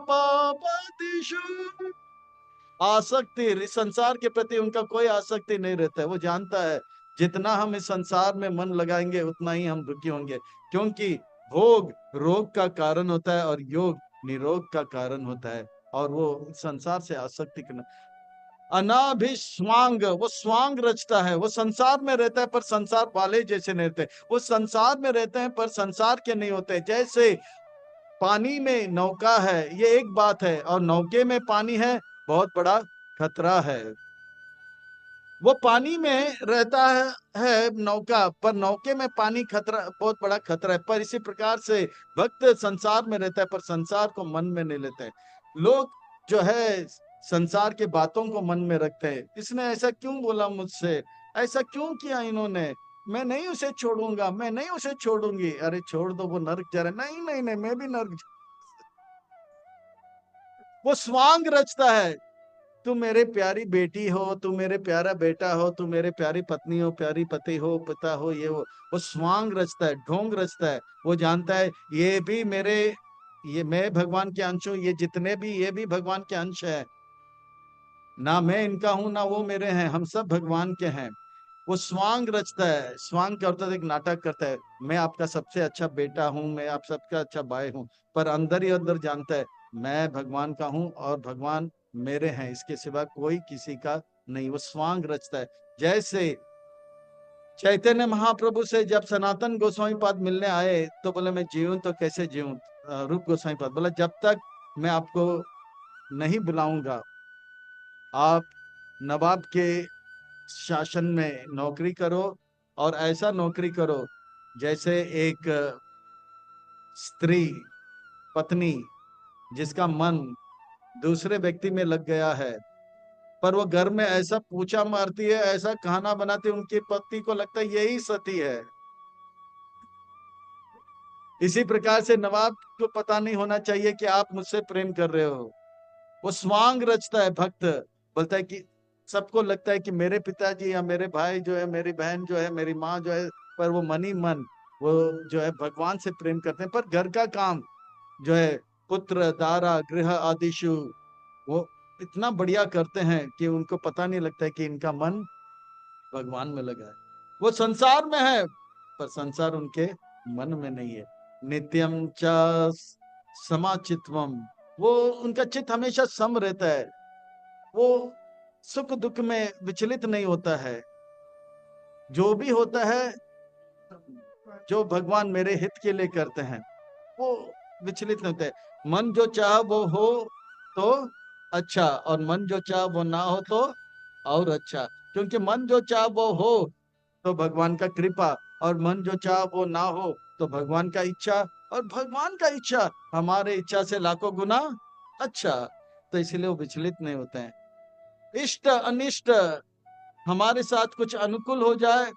पापदिषु। आसक्ति, संसार के प्रति उनका कोई आसक्ति नहीं रहता है। वो जानता है जितना हम इस संसार में मन लगाएंगे उतना ही हम दुखी होंगे, क्योंकि भोग रोग का कारण होता है और योग निरोग का कारण होता है। और वो संसार से आसक्ति करना, अनाभिस्वांग, वो स्वांग रचता है। वो संसार में रहता है पर संसार वाले जैसे नहीं रहते। वो संसार में रहते हैं पर संसार के नहीं होते। जैसे पानी में नौका है ये एक बात है, और नौके में पानी है बहुत बड़ा खतरा है। वो पानी में रहता है नौका, पर नौके में पानी खतरा, बहुत बड़ा खतरा है। पर इसी प्रकार से भक्त संसार में रहता है पर संसार को मन में नहीं लेते हैं। लोग जो है संसार के बातों को मन में रखते हैं। इसने ऐसा क्यों बोला मुझसे, ऐसा क्यों किया इन्होंने, मैं नहीं उसे छोड़ूंगा, मैं नहीं उसे छोड़ूंगी। अरे छोड़ दो, वो नर्क जा रहा है। नहीं नहीं नहीं, मैं भी नर्क। वो स्वांग रचता है। तू मेरे प्यारी बेटी हो, तू मेरे प्यारा बेटा हो, तू मेरे प्यारी पत्नी हो, प्यारी पति हो, पिता हो, ये वो स्वांग रचता है, ढोंग रचता है। वो जानता है ये भी मेरे, ये मैं भगवान के अंश हूँ, ये जितने भी ये भी भगवान के अंश है। ना मैं इनका हूं ना वो मेरे हैं, हम सब भगवान के हैं। वो स्वांग रचता है। स्वांग क्या होता है, एक नाटक करता है, मैं आपका सबसे अच्छा बेटा हूं, मैं आप सबका अच्छा भाई हूं, पर अंदर ही अंदर जानता है मैं भगवान का हूं और भगवान मेरे हैं, इसके सिवा कोई किसी का नहीं। वो स्वांग रचता है। जैसे चैतन्य महाप्रभु से जब सनातन गोस्वामी पाद मिलने आए तो बोले मैं जीऊं तो कैसे जीऊं। रूप गोस्वामी पाद बोला जब तक मैं आपको नहीं बुलाऊंगा, आप नवाब के शासन में नौकरी करो, और ऐसा नौकरी करो जैसे एक स्त्री, पत्नी जिसका मन दूसरे व्यक्ति में लग गया है, पर वो घर में ऐसा पूछा मारती है, ऐसा खाना बनाती है, उनके पति को लगता है यही सती है। इसी प्रकार से नवाब को पता नहीं होना चाहिए कि आप मुझसे प्रेम कर रहे हो। वो स्वांग रचता है भक्त। बोलता है कि सबको लगता है कि मेरे पिताजी या मेरे भाई जो है, मेरी बहन जो है, मेरी माँ जो है, पर वो मन ही मन वो जो है भगवान से प्रेम करते हैं। पर घर का काम जो है पुत्र दारा गृह आदिशु, वो इतना बढ़िया करते हैं कि उनको पता नहीं लगता है कि इनका मन भगवान में लगा है। वो संसार में है पर संसार उनके मन में नहीं है। नित्यम च समाचित्वम, वो उनका चित्त हमेशा सम रहता है। वो सुख दुख में विचलित नहीं होता है। जो भी होता है जो भगवान मेरे हित के लिए करते हैं वो विचलित नहीं होते। मन जो चाह वो हो तो अच्छा, और मन जो चाह वो ना हो तो और अच्छा। क्योंकि मन जो चाह वो हो तो भगवान का कृपा, और मन जो चाह वो ना हो तो भगवान का इच्छा, और भगवान का इच्छा हमारे इच्छा से लाखों गुना अच्छा। तो इसलिए वो विचलित नहीं होते हैं। इष्ट अनिष्ट, हमारे साथ कुछ अनुकूल हो जाए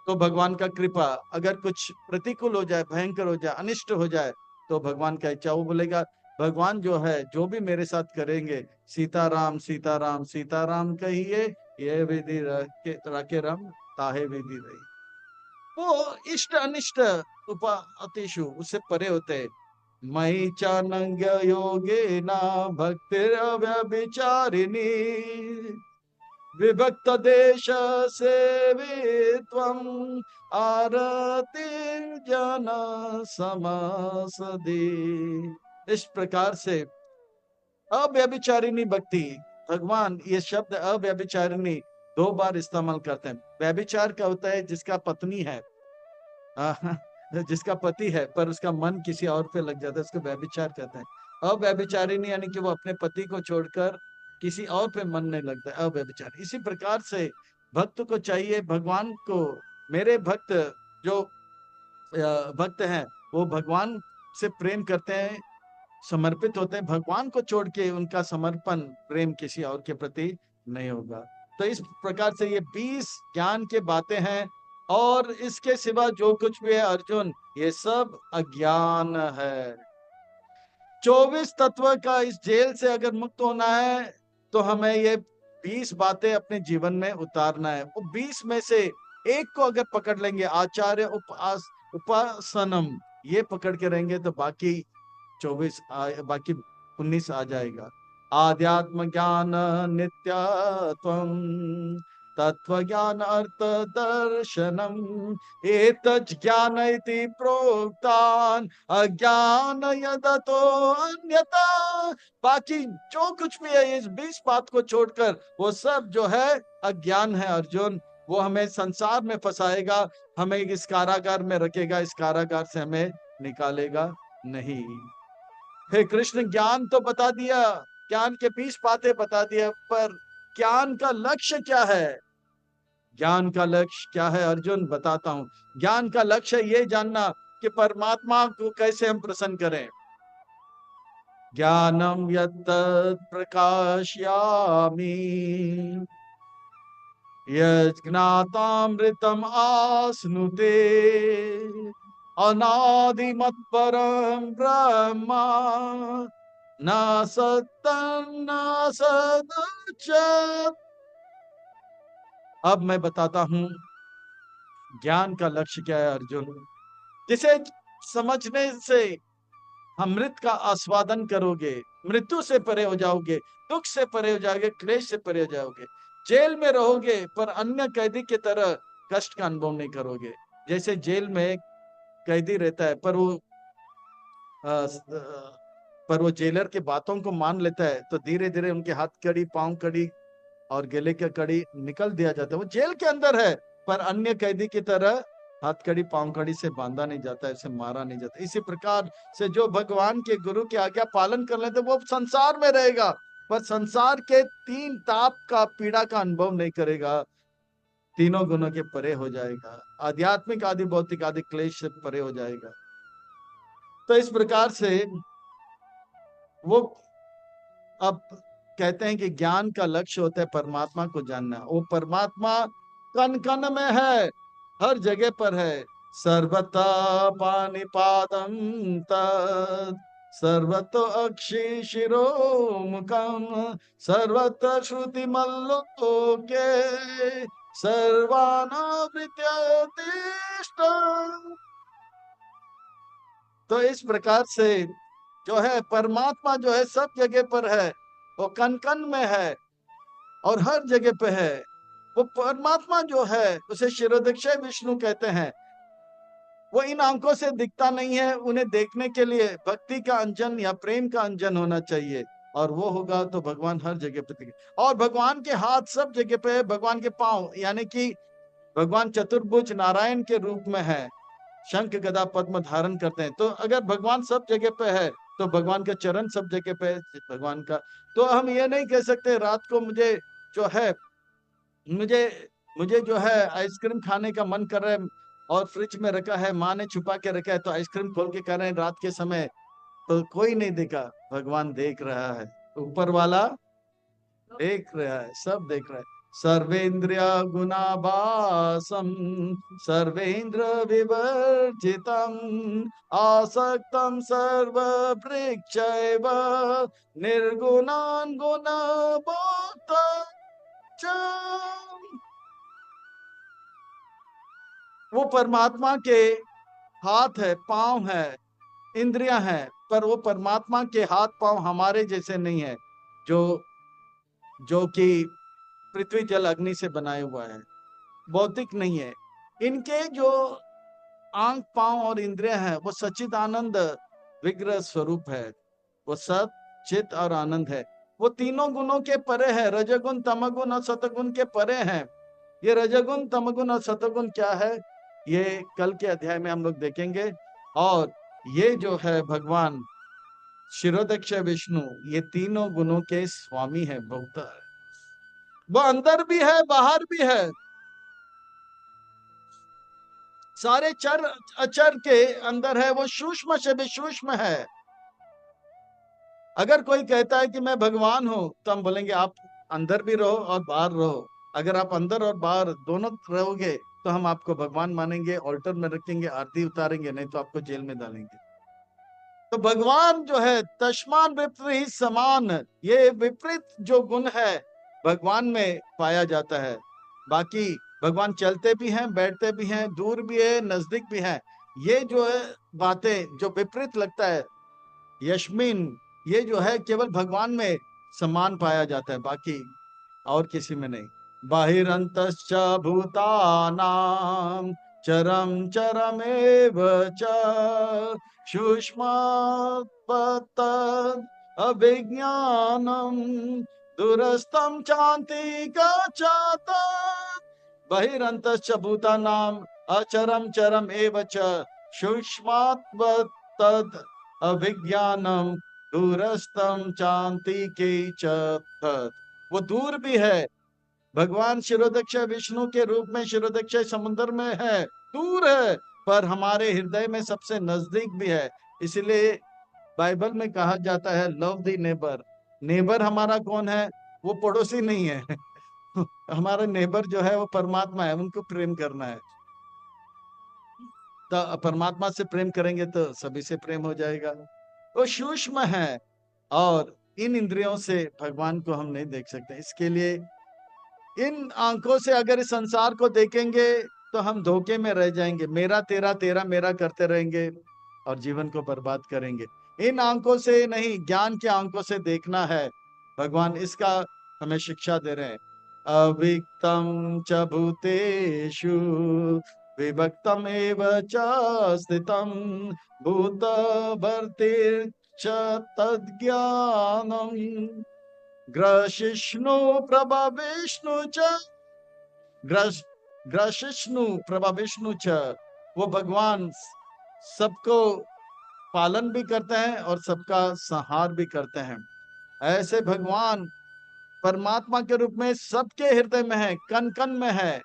तो भगवान का कृपा, अगर कुछ प्रतिकूल हो जाए, भयंकर हो जाए, अनिष्ट हो जाए तो भगवान का इच्छा। वो बोलेगा भगवान जो है जो भी मेरे साथ करेंगे, सीताराम सीताराम सीताराम कहिए, ये विधि रखे रम ताहे विधि रही। वो इष्ट अनिष्ट उपा अतिशु उससे परे होते। मई चानंग योगे ना भक्तिर व्यभिचारिणी विभक्त देश सेवित्वम आरति जन समसदी। इस प्रकार से अव्यभिचारिणी भक्ति, भगवान ये शब्द अव्यभिचारिणी दो बार इस्तेमाल करते हैं। व्यभिचार क्या होता है, जिसका पत्नी है, जिसका पति है पर उसका मन किसी और पे लग जाता है, उसको व्यभिचार कहते हैं। अव्यभिचारिणी यानी कि वो अपने पति को छोड़कर किसी और पे मन नहीं लगता है, अव्यभिचारी। इसी प्रकार से भक्त को चाहिए भगवान को, मेरे भक्त जो भक्त हैं वो भगवान से प्रेम करते हैं, समर्पित होते हैं। भगवान को छोड़ के उनका समर्पण प्रेम किसी और के प्रति नहीं होगा। तो इस प्रकार से ये 20 ज्ञान के बातें हैं, और इसके सिवा जो कुछ भी है अर्जुन, ये सब अज्ञान है। 24 तत्व का इस जेल से अगर मुक्त होना है तो हमें ये 20 बातें अपने जीवन में उतारना है। वो 20 में से एक को अगर पकड़ लेंगे, आचार्य उपासनम, ये पकड़ के रहेंगे तो बाकी 24 बाकी 19 आ जाएगा। आध्यात्म ज्ञान नित्यत्वम, तत्व ज्ञान अर्थ दर्शनम, एतज् ज्ञान इति प्रोक्तान अज्ञान यदतो अन्यथा। बाकी जो कुछ भी है इस 20 बात को छोड़कर वो सब जो है अज्ञान है अर्जुन। वो हमें संसार में फंसाएगा, हमें इस कारागार में रखेगा, इस कारागार से हमें निकालेगा नहीं। हे कृष्ण, ज्ञान तो बता दिया, ज्ञान के 20 बातें बता दिया, पर ज्ञान का लक्ष्य क्या है? ज्ञान का लक्ष्य क्या है अर्जुन, बताता हूं। ज्ञान का लक्ष्य ये जानना कि परमात्मा को कैसे हम प्रसन्न करें। ज्ञानम यत्तत् प्रकाशयामि, यज्ञातामृतम आस्नुते, अनादिमत्परम ब्रह्म, न सत्तन्न सदुच्यते। अब मैं बताता हूं ज्ञान का लक्ष्य क्या है अर्जुन। जिसे समझने से हम मृत का आस्वादन करोगे, मृत्यु से परे हो जाओगे, दुख से परे हो जाओगे, क्लेश से परे हो जाओगे। जेल में रहोगे पर अन्य कैदी की तरह कष्ट का अनुभव नहीं करोगे। जैसे जेल में कैदी रहता है पर वो जेलर के बातों को मान लेता है, तो धीरे धीरे उनके हाथ कड़ी, पांव कड़ी और गले के कड़ी निकल दिया जाता है। वो जेल के अंदर है पर अन्य कैदी की तरह हाथ कड़ी, पांव कड़ी से बांधा नहीं जाता है, उसे मारा नहीं जाता। इसी प्रकार से जो भगवान के गुरु की आज्ञा पालन कर लेते वो संसार में रहेगा, पर संसार के 3 ताप का, पीड़ा का अनुभव नहीं करेगा, तीनों गुणों के परे हो जाएगा, आध्यात्मिक आदि भौतिक आदि क्लेश से परे हो जाएगा। तो इस प्रकार से वो अब कहते हैं कि ज्ञान का लक्ष्य होता है परमात्मा को जानना। वो परमात्मा कण कण में है, हर जगह पर है। सर्वथा पाणिपादं तत्, सर्वतो अक्षि शिरो मुखम, सर्वत्र श्रुति मल्लोके, सर्वानावृत्य तिष्ठन्। तो इस प्रकार से जो है परमात्मा जो है सब जगह पर है, वो कण कण में है और हर जगह पे है। वो परमात्मा जो है उसे शिरोदीक्षय विष्णु कहते हैं। वो इन आंखों से दिखता नहीं है, उन्हें देखने के लिए भक्ति का अंजन या प्रेम का अंजन होना चाहिए, और वो होगा तो भगवान हर जगह पे दिखे। और भगवान के हाथ सब जगह पे है, भगवान के पांव, यानी कि भगवान चतुर्भुज नारायण के रूप में है, शंख गदा पद्म धारण करते हैं। तो अगर भगवान सब जगह पे है तो भगवान का चरण सब जगह पे है भगवान का। तो हम ये नहीं कह सकते रात को मुझे जो है मुझे मुझे जो है आइसक्रीम खाने का मन कर रहा है और फ्रिज में रखा है, माँ ने छुपा के रखा है, तो आइसक्रीम खोल के कर रहे हैं रात के समय, तो कोई नहीं देखा, भगवान देख रहा है, ऊपर वाला देख रहा है, सब देख रहा है। सर्वेन्द्रिय गुणाभासम, सर्वेन्द्र विवर्जितम, आसक्तम सर्वभृक्षैव, निर्गुणान् गुणभोक्ता च। वो परमात्मा के हाथ है, पांव है, इंद्रियां हैं, पर वो परमात्मा के हाथ पांव हमारे जैसे नहीं है, जो जो कि पृथ्वी जल अग्नि से बनाए हुआ है, भौतिक नहीं है। इनके जो आंख, पांव और इंद्रियां हैं वो सच्चिदानंद विग्रह स्वरूप है, वो सत, चित और आनंद है। वो तीनों गुणों के परे है, रजगुण, तमगुण और सतगुण के परे हैं। ये रजगुण, तमगुण और सतगुण क्या है, ये कल के अध्याय में हम लोग देखेंगे। और ये जो है भगवान शिरोदक्ष विष्णु, ये तीनों गुणों के स्वामी है, भोक्ता है। वो अंदर भी है, बाहर भी है, सारे चर अचर के अंदर है, वो सूक्ष्म से भी सूक्ष्म है। अगर कोई कहता है कि मैं भगवान हूं, तो हम बोलेंगे आप अंदर भी रहो और बाहर रहो, अगर आप अंदर और बाहर दोनों रहोगे तो हम आपको भगवान मानेंगे, ऑल्टर में रखेंगे, आरती उतारेंगे, नहीं तो आपको जेल में डालेंगे। तो भगवान जो है तस्मान विपरीत समान, ये विपरीत जो गुण है भगवान में पाया जाता है। बाकी भगवान चलते भी हैं, बैठते भी हैं, दूर भी है, नजदीक भी है। ये जो है बातें जो विपरीत लगता है यश्मिन, ये जो है केवल भगवान में समान पाया जाता है, बाकी और किसी में नहीं। बाहिरंतश्च भूतानां चरम चरमेव च सूक्ष्मात् अभिज्ञानम दूरस्थं चान्तिका च तत्। बहिरंतश्च भूतानां अचरम चरम एव च सूक्ष्मात् तद् अभिज्ञानम दूरस्थं चान्तिके च तत्। वो दूर भी है, भगवान शिरोदक्ष विष्णु के रूप में शिरोदक्ष समुद्र में है, दूर है, पर हमारे हृदय में सबसे नजदीक भी है। इसलिए बाइबल में कहा जाता है लव दी नेबर। नेबर हमारा कौन है? वो पड़ोसी नहीं है हमारा नेबर जो है वो परमात्मा है, उनको प्रेम करना है। तो परमात्मा से प्रेम करेंगे तो सभी से प्रेम हो जाएगा। वो सूक्ष्म है और इन इंद्रियों से भगवान को हम नहीं देख सकते। इसके लिए इन आंखों से अगर इस संसार को देखेंगे तो हम धोखे में रह जाएंगे, मेरा तेरा तेरा मेरा करते रहेंगे और जीवन को बर्बाद करेंगे। इन आंखों से नहीं, ज्ञान के आंखों से देखना है। भगवान इसका हमें शिक्षा दे रहे हैं। अविक्तम च भूतेषु विभक्तम एव च स्थितम भूत भर्तिर च तद्ज्ञानम ग्रशिष्णु प्रभा विष्णु च ग्रस ग्रशिष्णु प्रभा विष्णु च। वो भगवान सबको पालन भी करते हैं और सबका संहार भी करते हैं। ऐसे भगवान परमात्मा के रूप में सबके हृदय में है, कण कण में है।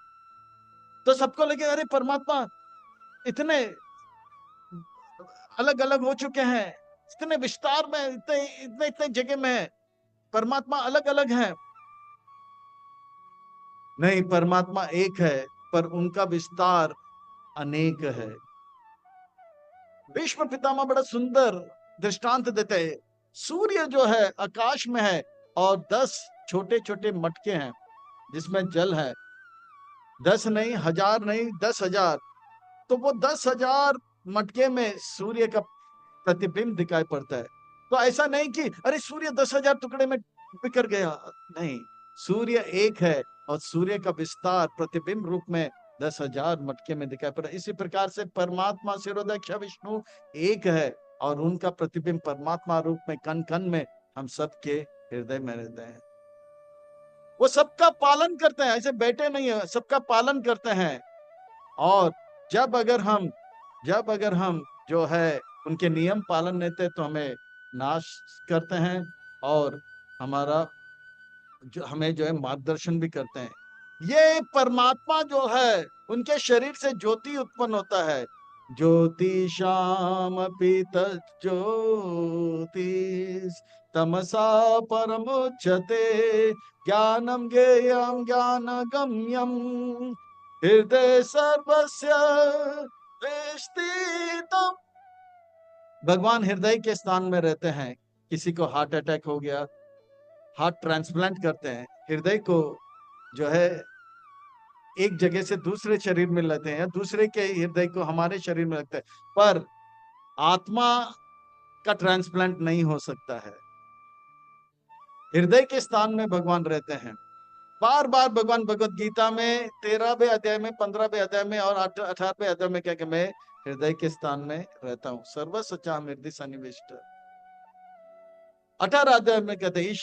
तो सबको लगे अरे परमात्मा इतने अलग अलग हो चुके हैं, इतने विस्तार में, इतने इतने इतने जगह में है, परमात्मा अलग अलग है। नहीं, परमात्मा एक है पर उनका विस्तार अनेक है। भीष्म पितामह बड़ा सुंदर दृष्टांत देते हैं। सूर्य जो है आकाश में है और 10 छोटे छोटे मटके हैं जिसमें जल है। 10 नहीं, 1000 नहीं, 10,000। तो वो 10,000 मटके में सूर्य का प्रतिबिंब दिखाई पड़ता है। तो ऐसा नहीं कि अरे सूर्य 10,000 टुकड़े में बिखर गया, नहीं, सूर्य एक है और सूर्य का विस्तार प्रतिबिंब रूप में 10,000 मटके में दिखाई पड़ा। इसी प्रकार से परमात्मा शिरोदक्ष विष्णु एक है और उनका प्रतिबिंब परमात्मा रूप में कण कण में हम सबके हृदय में रहते हैं। वो सबका पालन करते हैं, ऐसे बैठे नहीं है, सबका पालन करते हैं। और जब अगर हम जो है उनके नियम पालन लेते हैं तो हमें नाश करते हैं और हमारा जो हमें जो है मार्गदर्शन भी करते हैं। ये परमात्मा जो है उनके शरीर से ज्योति उत्पन्न होता है। ज्योति श्याम पीत ज्योति तमसा परमुच्यते ज्ञानम ज्ञेयम ज्ञान गम्यम हृदय सर्वस्य स्थितम्। भगवान हृदय के स्थान में रहते हैं। किसी को हार्ट अटैक हो गया, हार्ट ट्रांसप्लांट करते हैं, हृदय को जो है एक जगह से दूसरे शरीर में लेते हैं या दूसरे के हृदय को हमारे शरीर में लगता है, पर आत्मा का ट्रांसप्लांट नहीं हो सकता है। हृदय के स्थान में भगवान रहते हैं। बार बार भगवान भगवत गीता में 13वें अध्याय में, 15वें अध्याय में और 18वें अध्याय में क्या कि मैं हृदय के स्थान में रहता हूँ, सर्व सच्चा हृदय सन्निविष्ट। 18 अध्याय में कहते हैं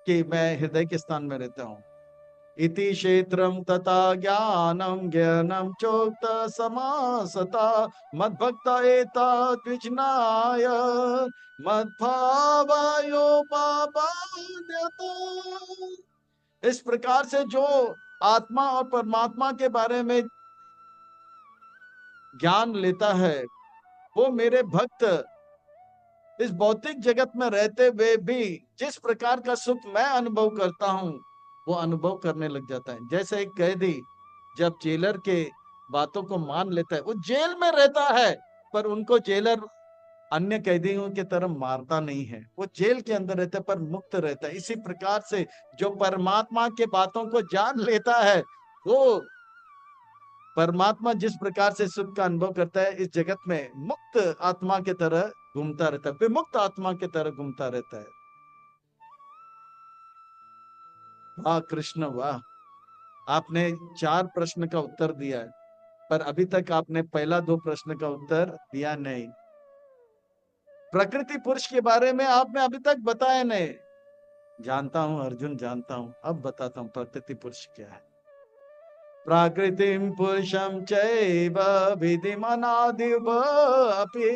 कि मैं हृदय के स्थान में रहता हूँ। इति क्षेत्रम तथा ज्ञानम ज्ञानम चोक्त समासता मद्भक्ता एता द्विजनाय मद्भावायो पापान्यता। इस प्रकार से जो आत्मा और परमात्मा के बारे में ज्ञान लेता है वो मेरे भक्त इस भौतिक जगत में रहते हुए भी जिस प्रकार का सुख मैं अनुभव करता हूं वो अनुभव करने लग जाता है। जैसे एक कैदी जब जेलर के बातों को मान लेता है, वो जेल में रहता है पर उनको जेलर अन्य कैदियों की तरह मारता नहीं है, वो जेल के अंदर रहता है पर मुक्त रहता है। इसी प्रकार से जो परमात्मा के बातों को जान लेता है, वो परमात्मा जिस प्रकार से सुख का अनुभव करता है, इस जगत में मुक्त आत्मा की तरह घूमता रहता है, विमुक्त आत्मा की तरह घूमता रहता है। वाह कृष्ण वाह, आपने 4 प्रश्न का उत्तर दिया है, पर अभी तक आपने पहला 2 प्रश्न का उत्तर दिया नहीं। प्रकृति पुरुष के बारे में आपने अभी तक बताया नहीं। जानता हूं अर्जुन, जानता हूं, अब बताता हूं प्रकृति पुरुष क्या है। प्रकृतिम पुरुषम चैव विधिमनादिव अपि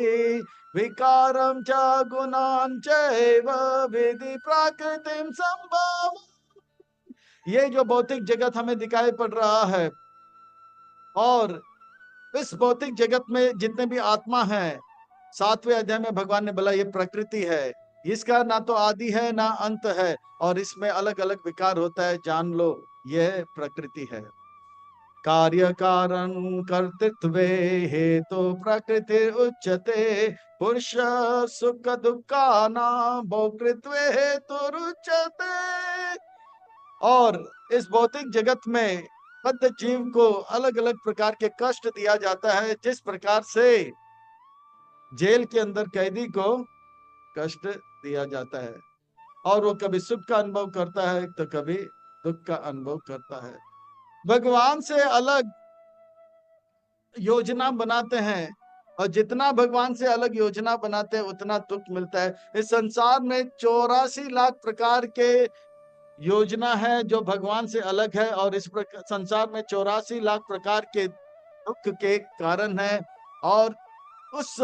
विकारम च गुणान चैव विधि प्रकृतिम संभव। ये जो भौतिक जगत हमें दिखाई पड़ रहा है, और इस भौतिक जगत में जितने भी आत्मा है, 7वें अध्याय में भगवान ने बोला ये प्रकृति है, इसका ना तो आदि है ना अंत है, और इसमें अलग अलग विकार होता है, जान लो यह प्रकृति है। कार्य कारण कर्तृत्व हेतु प्रकृति उच्यते पुरुष सुख दुखा नाम भोक्तृत्व हेतु रुच्यते। और इस भौतिक जगत में बद्ध जीव को अलग अलग प्रकार के कष्ट दिया जाता है, जिस प्रकार से जेल के अंदर कैदी को कष्ट दिया जाता है, और वो कभी सुख का अनुभव करता है तो कभी दुख का अनुभव करता है। भगवान से अलग योजना बनाते हैं, और जितना भगवान से अलग योजना बनाते हैं उतना दुख मिलता है। इस संसार में 84 लाख प्रकार के योजना है जो भगवान से अलग है, और इस संसार में 84 लाख प्रकार के दुख के कारण है, और उस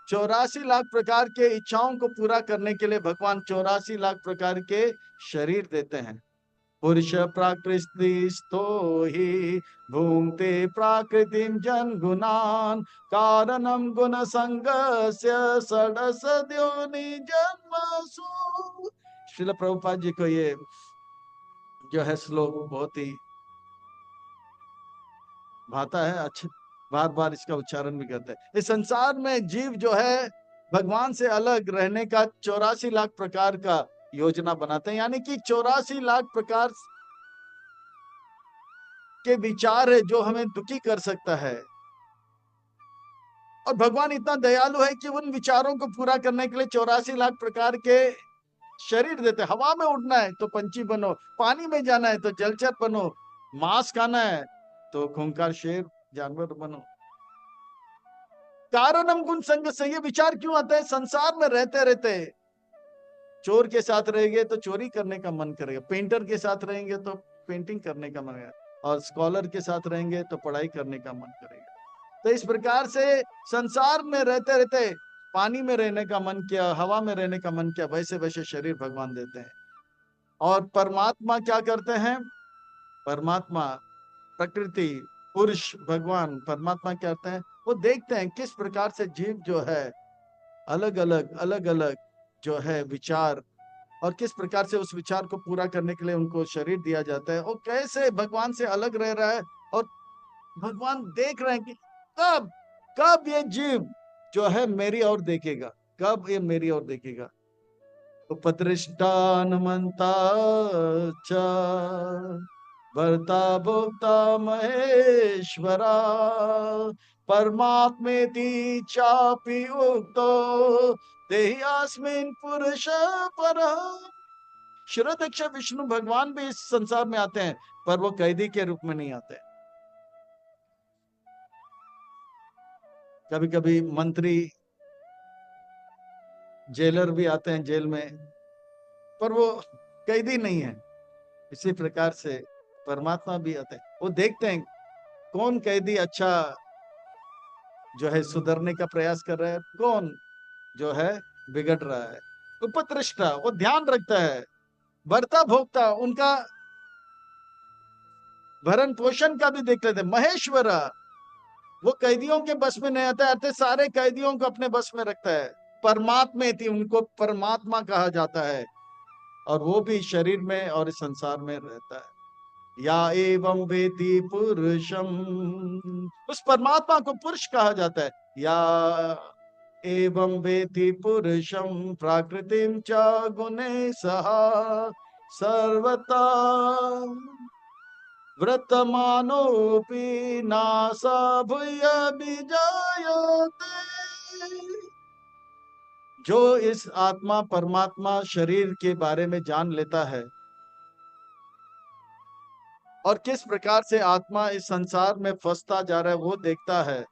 84 लाख प्रकार के इच्छाओं को पूरा करने के लिए भगवान 84 लाख प्रकार के शरीर देते हैं। पुरुष प्राकृति स्थो ही भूंगते प्राकृतिम जन गुणान कारणम गुण संगस्य षडस द्योनि जन्मसु। श्रील प्रभुपाद जी को ये जो है श्लोक बहुत ही भाता है, अच्छे बार बार इसका उच्चारण भी करते हैं। इस संसार में जीव जो है भगवान से अलग रहने का 84 लाख प्रकार का योजना बनाते हैं, यानी कि 84 लाख प्रकार के विचार है जो हमें दुखी कर सकता है। और भगवान इतना दयालु है कि उन विचारों को पूरा करने के लिए 84 लाख प्रकार के शरीर देते। हवा में उड़ना है तो पंछी बनो, पानी में जाना है तो जलचर बनो, मांस खाना है तो खूंखार शेर जानवर बनो। कारणम गुण संग से ये विचार क्यों आता है? संसार में रहते रहते चोर के साथ रहेंगे तो चोरी करने का मन करेगा, पेंटर के साथ रहेंगे तो पेंटिंग करने का मन करेगा, और स्कॉलर के साथ रहेंगे तो पढ़ाई करने का मन करेगा। तो इस प्रकार से संसार में रहते रहते पानी में रहने का मन किया, हवा में रहने का मन किया, वैसे वैसे शरीर भगवान देते हैं। और परमात्मा क्या करते हैं? परमात्मा प्रकृति पुरुष भगवान परमात्मा क्या करते हैं? वो देखते हैं किस प्रकार से जीव जो है अलग अलग जो है विचार, और किस प्रकार से उस विचार को पूरा करने के लिए उनको शरीर दिया जाता है, और कैसे भगवान से अलग रह रहा है। और भगवान देख रहे हैं कि कब कब ये जीव जो है मेरी ओर देखेगा, कब ये मेरी ओर देखेगा। उपदृष्टानुमंता च भर्ता भोक्ता महेश्वरा परमात्मेति चापि उक्तो देह्यास्मिन् पुरुष परः। शिरोदक्ष विष्णु भगवान भी इस संसार में आते हैं, पर वो कैदी के रूप में नहीं आते। कभी कभी मंत्री जेलर भी आते हैं जेल में, पर वो कैदी नहीं है। इसी प्रकार से परमात्मा भी आते हैं, वो देखते हैं कौन कैदी अच्छा जो है सुधरने का प्रयास कर रहा है, कौन जो है बिगड़ रहा है। उपदृष्टा वो ध्यान रखता है, भरता भोगता उनका भरण पोषण का भी देख लेते। महेश्वरा वो कैदियों के बस में नहीं आता है, सारे कैदियों को अपने बस में रखता है। परमात्मा थी, उनको परमात्मा कहा जाता है, और वो भी शरीर में और इस संसार में रहता है। या एवं वेति पुरुषम, उस परमात्मा को पुरुष कहा जाता है। या एवं वेति पुरुषम प्रकृतिम च गुणे सह सर्वता व्रतमानोपि नासा भूय विजायते। जो इस आत्मा परमात्मा शरीर के बारे में जान लेता है और किस प्रकार से आत्मा इस संसार में फंसता जा रहा है वो देखता है,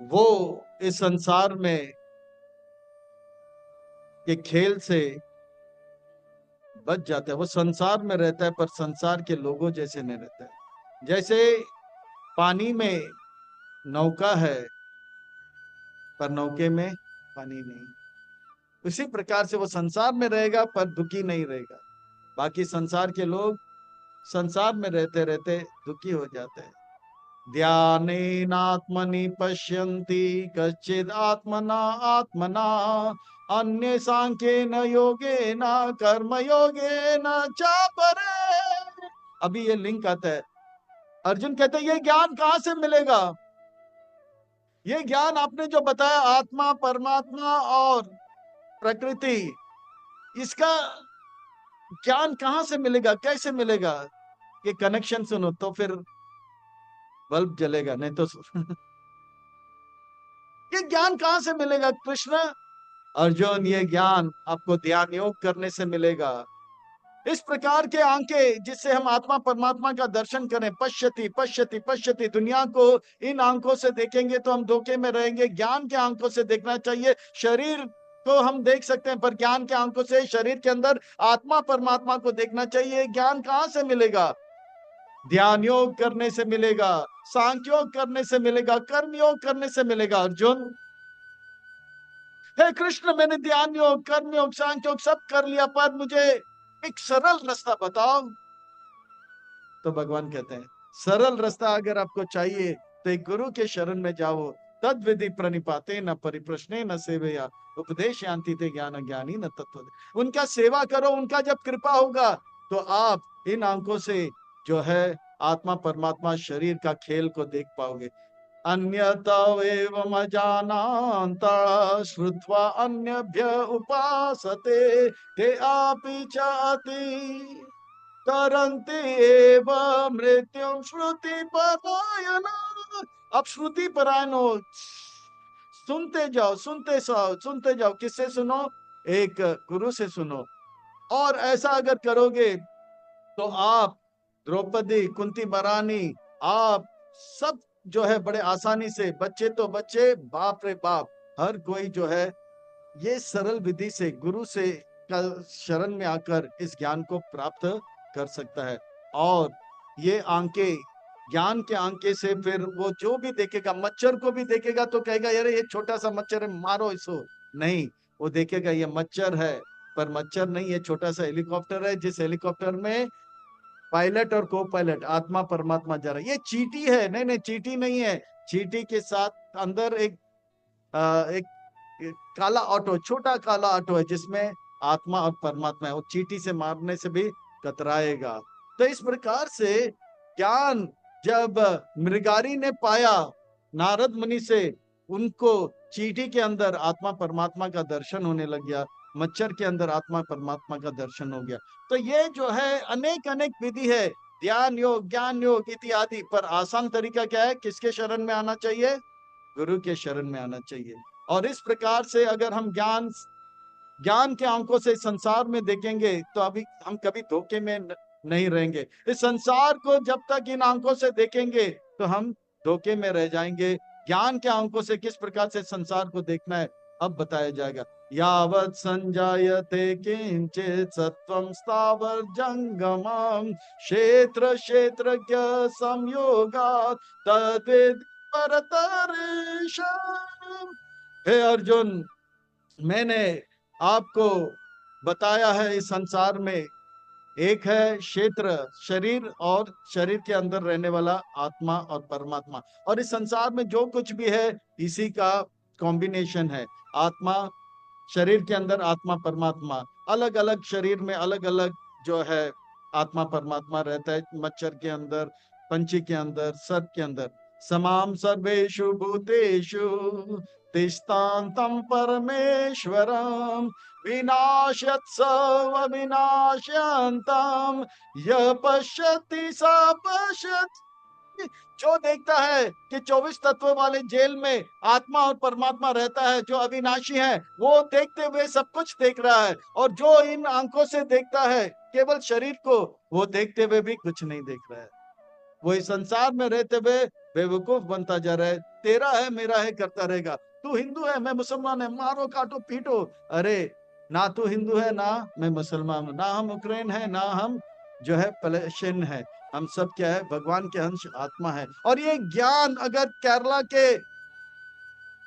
वो इस संसार में के खेल से बच जाता है। वो संसार में रहता है पर संसार के लोगों जैसे नहीं रहता है। जैसे पानी में नौका है पर नौके में पानी नहीं, उसी प्रकार से वो संसार में रहेगा पर दुखी नहीं रहेगा। बाकी संसार के लोग संसार में रहते रहते दुखी हो जाते हैं। ध्यानेनात्मनि पश्यन्ति कश्चिद आत्मना आत्मना अन्य सांख्येन योगेन कर्म योगेन च परे। अभी ये लिंक आता है। अर्जुन कहते हैं ये ज्ञान कहां से मिलेगा? ये ज्ञान आपने जो बताया आत्मा परमात्मा और प्रकृति, इसका ज्ञान कहां से मिलेगा, कैसे मिलेगा? ये कनेक्शन सुनो तो फिर बल्ब जलेगा, नहीं तो ये ज्ञान कहां से मिलेगा कृष्ण? अर्जुन ये ज्ञान आपको ध्यान योग करने से मिलेगा। इस प्रकार के आंखें जिससे हम आत्मा परमात्मा का दर्शन करें, पश्यति पश्यति पश्यति, दुनिया को इन आंखों से देखेंगे तो हम धोखे में रहेंगे। ज्ञान के आंखों से देखना चाहिए। शरीर को हम देख सकते हैं पर ज्ञान के आंखों से शरीर के अंदर आत्मा परमात्मा को देखना चाहिए। ज्ञान कहां से मिलेगा? ध्यान योग करने से मिलेगा, सांख्य योग करने से मिलेगा, कर्म योग करने से मिलेगा। अर्जुन हे कृष्ण, मैंने ध्यान योग कर्म योग सांख्य योग सब कर लिया पर मुझे एक सरल रास्ता बताओ। तो भगवान कहते हैं सरल रास्ता अगर आपको चाहिए तो एक गुरु के शरण में जाओ। तद विधि प्रणिपाते न परिप्रश्ने न सेवया उपदेश शांति ते ज्ञान ज्ञानी न तत्व। उनका सेवा करो, उनका जब कृपा होगा तो आप इन आंखों से जो है आत्मा परमात्मा शरीर का खेल को देख पाओगे। अन्यतवेवमजानान्ता श्रुत्वा अन्यभ्य उपासते ते अपि चाति तरन्ति एव मृत्युं श्रुति परायणा। अब श्रुति परायण हो, सुनते जाओ सुनते जाओ। किससे सुनो? एक गुरु से सुनो। और ऐसा अगर करोगे तो आप द्रौपदी कुंती महारानी आप सब जो है बड़े आसानी से, बच्चे तो बच्चे बाप रे बाप हर कोई जो है ये सरल विधि से गुरु से का शरण में आकर इस ज्ञान को प्राप्त कर सकता है। और ये आंखें ज्ञान के आंखें से फिर वो जो भी देखेगा, मच्छर को भी देखेगा तो कहेगा यार ये छोटा सा मच्छर है मारो इसको, नहीं वो देखेगा ये मच्छर है पर मच्छर नहीं, ये छोटा सा हेलीकॉप्टर है जिस हेलीकॉप्टर में पायलट और को पायलट आत्मा परमात्मा जा रहा है। ये चींटी है, नहीं नहीं चींटी नहीं है। चींटी के साथ अंदर एक काला ऑटो, छोटा काला ऑटो है जिसमें आत्मा और परमात्मा है। वो चींटी से मारने से भी कतराएगा। तो इस प्रकार से ज्ञान जब मृगारी ने पाया नारद मुनि से, उनको चींटी के अंदर आत्मा परमात्मा का दर्शन होने लग गया, मच्छर के अंदर आत्मा परमात्मा का दर्शन हो गया। तो ये जो है अनेक अनेक विधि है, ध्यान योग ज्ञान योग इत्यादि। पर आसान तरीका क्या है? किसके शरण में आना चाहिए? गुरु के शरण में आना चाहिए। और इस प्रकार से अगर हम ज्ञान के आंखों से संसार में देखेंगे तो अभी हम कभी धोखे में नहीं रहेंगे। इस संसार को जब तक इन आंखों से देखेंगे तो हम धोखे में रह जाएंगे। ज्ञान के आंखों से किस प्रकार से संसार को देखना है अब बताया जाएगा। यावत् संजायते किंचित सत्वं स्थावर जंगमं क्षेत्र क्षेत्रज्ञ संयोगात् तद्विद् परतरेषाम्। हे अर्जुन, मैंने आपको बताया है इस संसार में एक है क्षेत्र शरीर और शरीर के अंदर रहने वाला आत्मा और परमात्मा, और इस संसार में जो कुछ भी है इसी का कॉम्बिनेशन है। आत्मा शरीर के अंदर आत्मा परमात्मा, अलग अलग शरीर में अलग अलग जो है आत्मा परमात्मा रहता है मच्छर के अंदर, पंछी के अंदर, सर्प के अंदर। समाम सर्वेषु भूतेषु तिष्ठान्तं परमेश्वरम विनाशत् सर्व विनाशयन्तं यः पश्यति स पश्यति। जो देखता है कि 24 तत्व वाले जेल में आत्मा और परमात्मा रहता है, जो अविनाशी है, वो देखते हुए सब कुछ देख रहा है। और जो इन आंखों से देखता है केवल शरीर को, वो देखते हुए भी कुछ नहीं देख रहा है। वो इस संसार में रहते हुए बेवकूफ बनता जा रहा है। तेरा है मेरा है करता रहेगा। तू हिंदू है मैं मुसलमान है, मारो काटो पीटो। अरे ना तू हिंदू है ना मैं मुसलमान हूं, ना हम यूक्रेन है ना हम जो है पैलेस्टीन है। हम सब क्या है, भगवान के अंश आत्मा है। और ये ज्ञान अगर केरला के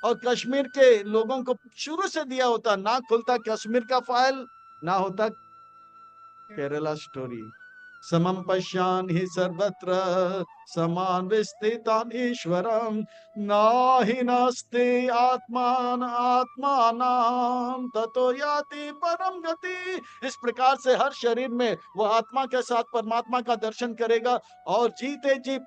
और कश्मीर के लोगों को शुरू से दिया होता, ना खुलता कश्मीर का फाइल, ना होता केरला स्टोरी। समम पश्यान ही सर्वत्र समान विस्थितान ईश्वरम नाहि नास्ति आत्मान आत्मानाम ततो याति परम गति। इस प्रकार से हर शरीर में वो आत्मा के साथ परमात्मा का दर्शन करेगा और जीते जी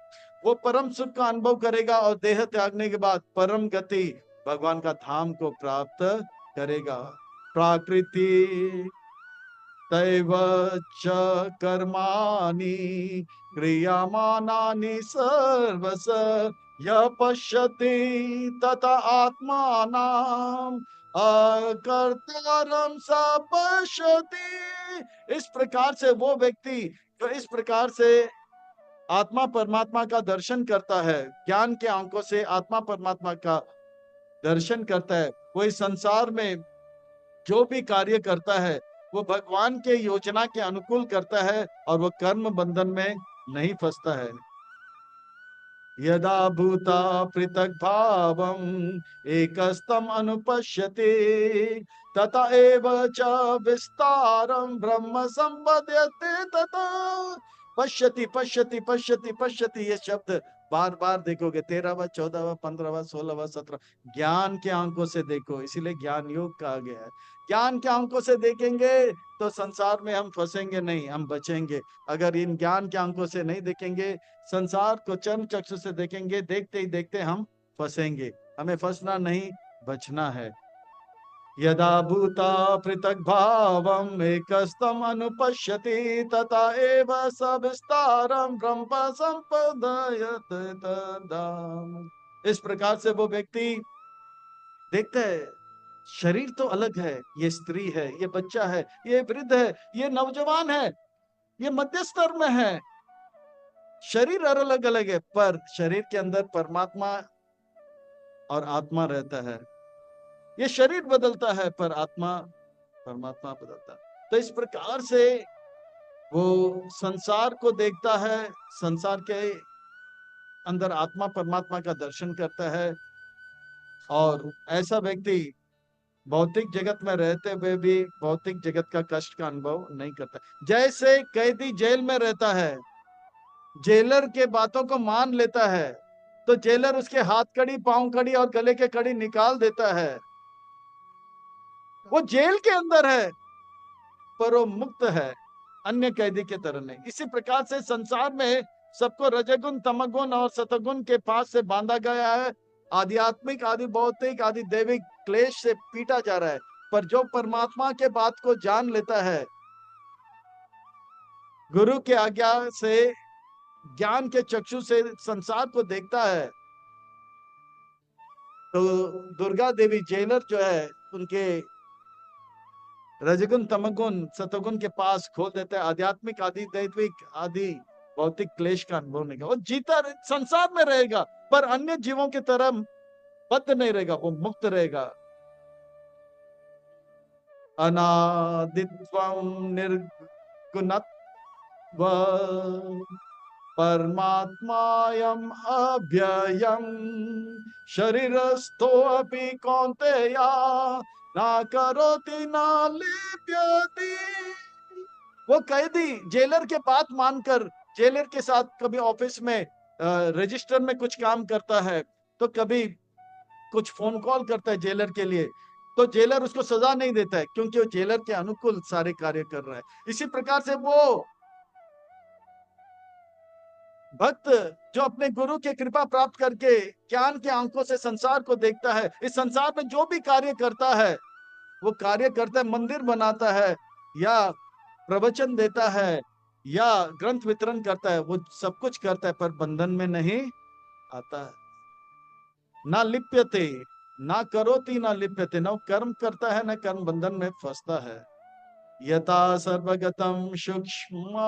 वो परम सुख का अनुभव करेगा और देह त्यागने के बाद परम गति भगवान का धाम को प्राप्त करेगा। प्राकृति तैव च कर्माणि क्रियमाणानि सर्वश यः पश्यति तत आत्मानं अकर्तारं स पश्यति। इस प्रकार से वो व्यक्ति जो इस प्रकार से आत्मा परमात्मा का दर्शन करता है, ज्ञान के आंखों से आत्मा परमात्मा का दर्शन करता है, वो इस संसार में जो भी कार्य करता है वो भगवान के योजना के अनुकूल करता है और वो कर्म बंधन में नहीं फंसता है। यदा भूता पृथक भावम एकस्तम अनुपश्यति तथा एव च विस्तारम ब्रह्म संपद्यते तथा। पश्यति पश्यति पश्यति पश्यति ये शब्द बार बार देखोगे, 13वां 14वां 15वां 16वां 17, ज्ञान के आंखों से देखो, इसीलिए ज्ञान योग कहा गया है। ज्ञान के आंखों से देखेंगे तो संसार में हम फंसेंगे नहीं, हम बचेंगे। अगर इन ज्ञान के आंखों से नहीं देखेंगे, संसार को चर्म चक्षु से देखेंगे, देखते ही देखते हम फंसेंगे। हमें फंसना नहीं, बचना है। यदा भूता पृथक भावम एकस्तम अनुपश्यति तथा एव स विस्तारम ब्रह्म संपदयते तदाम। इस प्रकार से वो व्यक्ति देखता है शरीर तो अलग है, ये स्त्री है, ये बच्चा है, ये वृद्ध है, ये नौजवान है, ये मध्य स्तर में है। शरीर अलग अलग है पर शरीर के अंदर परमात्मा और आत्मा रहता है। ये शरीर बदलता है पर आत्मा परमात्मा बदलता है। तो इस प्रकार से वो संसार को देखता है, संसार के अंदर आत्मा परमात्मा का दर्शन करता है। और ऐसा व्यक्ति भौतिक जगत में रहते हुए भी भौतिक जगत का कष्ट का अनुभव नहीं करता। जैसे कैदी जेल में रहता है, जेलर के बातों को मान लेता है तो जेलर उसके हाथ कड़ी, पांव कड़ी और गले के कड़ी निकाल देता है। वो जेल के अंदर है पर वो मुक्त है, अन्य कैदी के तरह नहीं। इसी प्रकार से संसार में सबको रजगुण तमगुण और सतगुण के पास से बांधा गया है। आध्यात्मिक आदि भौतिक आदि दैविक क्लेश से पीटा जा रहा है। पर जो परमात्मा के बात को जान लेता है, गुरु के आज्ञा से ज्ञान के चक्षु से संसार को देखता है, तो दुर्गा देवी जेलर जो है उनके रजगुण तमगुण सतगुण के पास खोल देता है। आध्यात्मिक आदि दैविक आदि भौतिक क्लेश का अनुभव नहीं, वो जीता संसार में रहेगा पर अन्य जीवों की तरह बद्ध नहीं रहेगा, वो मुक्त रहेगा। अनादित्वम निर्गुणत्व परमात्मायम अव्ययम शरीरस्थो अपि कौन्तेया ना करोति ना लिप्यति। वो कैदी जेलर के बात मानकर जेलर के साथ कभी ऑफिस में रजिस्टर में कुछ काम करता है, तो कभी कुछ फोन कॉल करता है जेलर के लिए, तो जेलर उसको सजा नहीं देता है, क्योंकि वो जेलर के अनुकूल सारे कार्य कर रहा है। इसी प्रकार से वो भक्त जो अपने गुरु की कृपा प्राप्त करके ज्ञान के आंखों से संसार को देखता है, इस संसार में जो भी कार्य करता है वो कार्य करता है, मंदिर बनाता है या प्रवचन देता है या ग्रंथ वितरण करता है, वो सब कुछ करता है, पर बंधन में नहीं आता है। ना लिप्यते, ना करोति ना लिप्यते, ना कर्म करता है ना कर्म बंधन में फंसता है। यथा सर्वगतम सूक्ष्म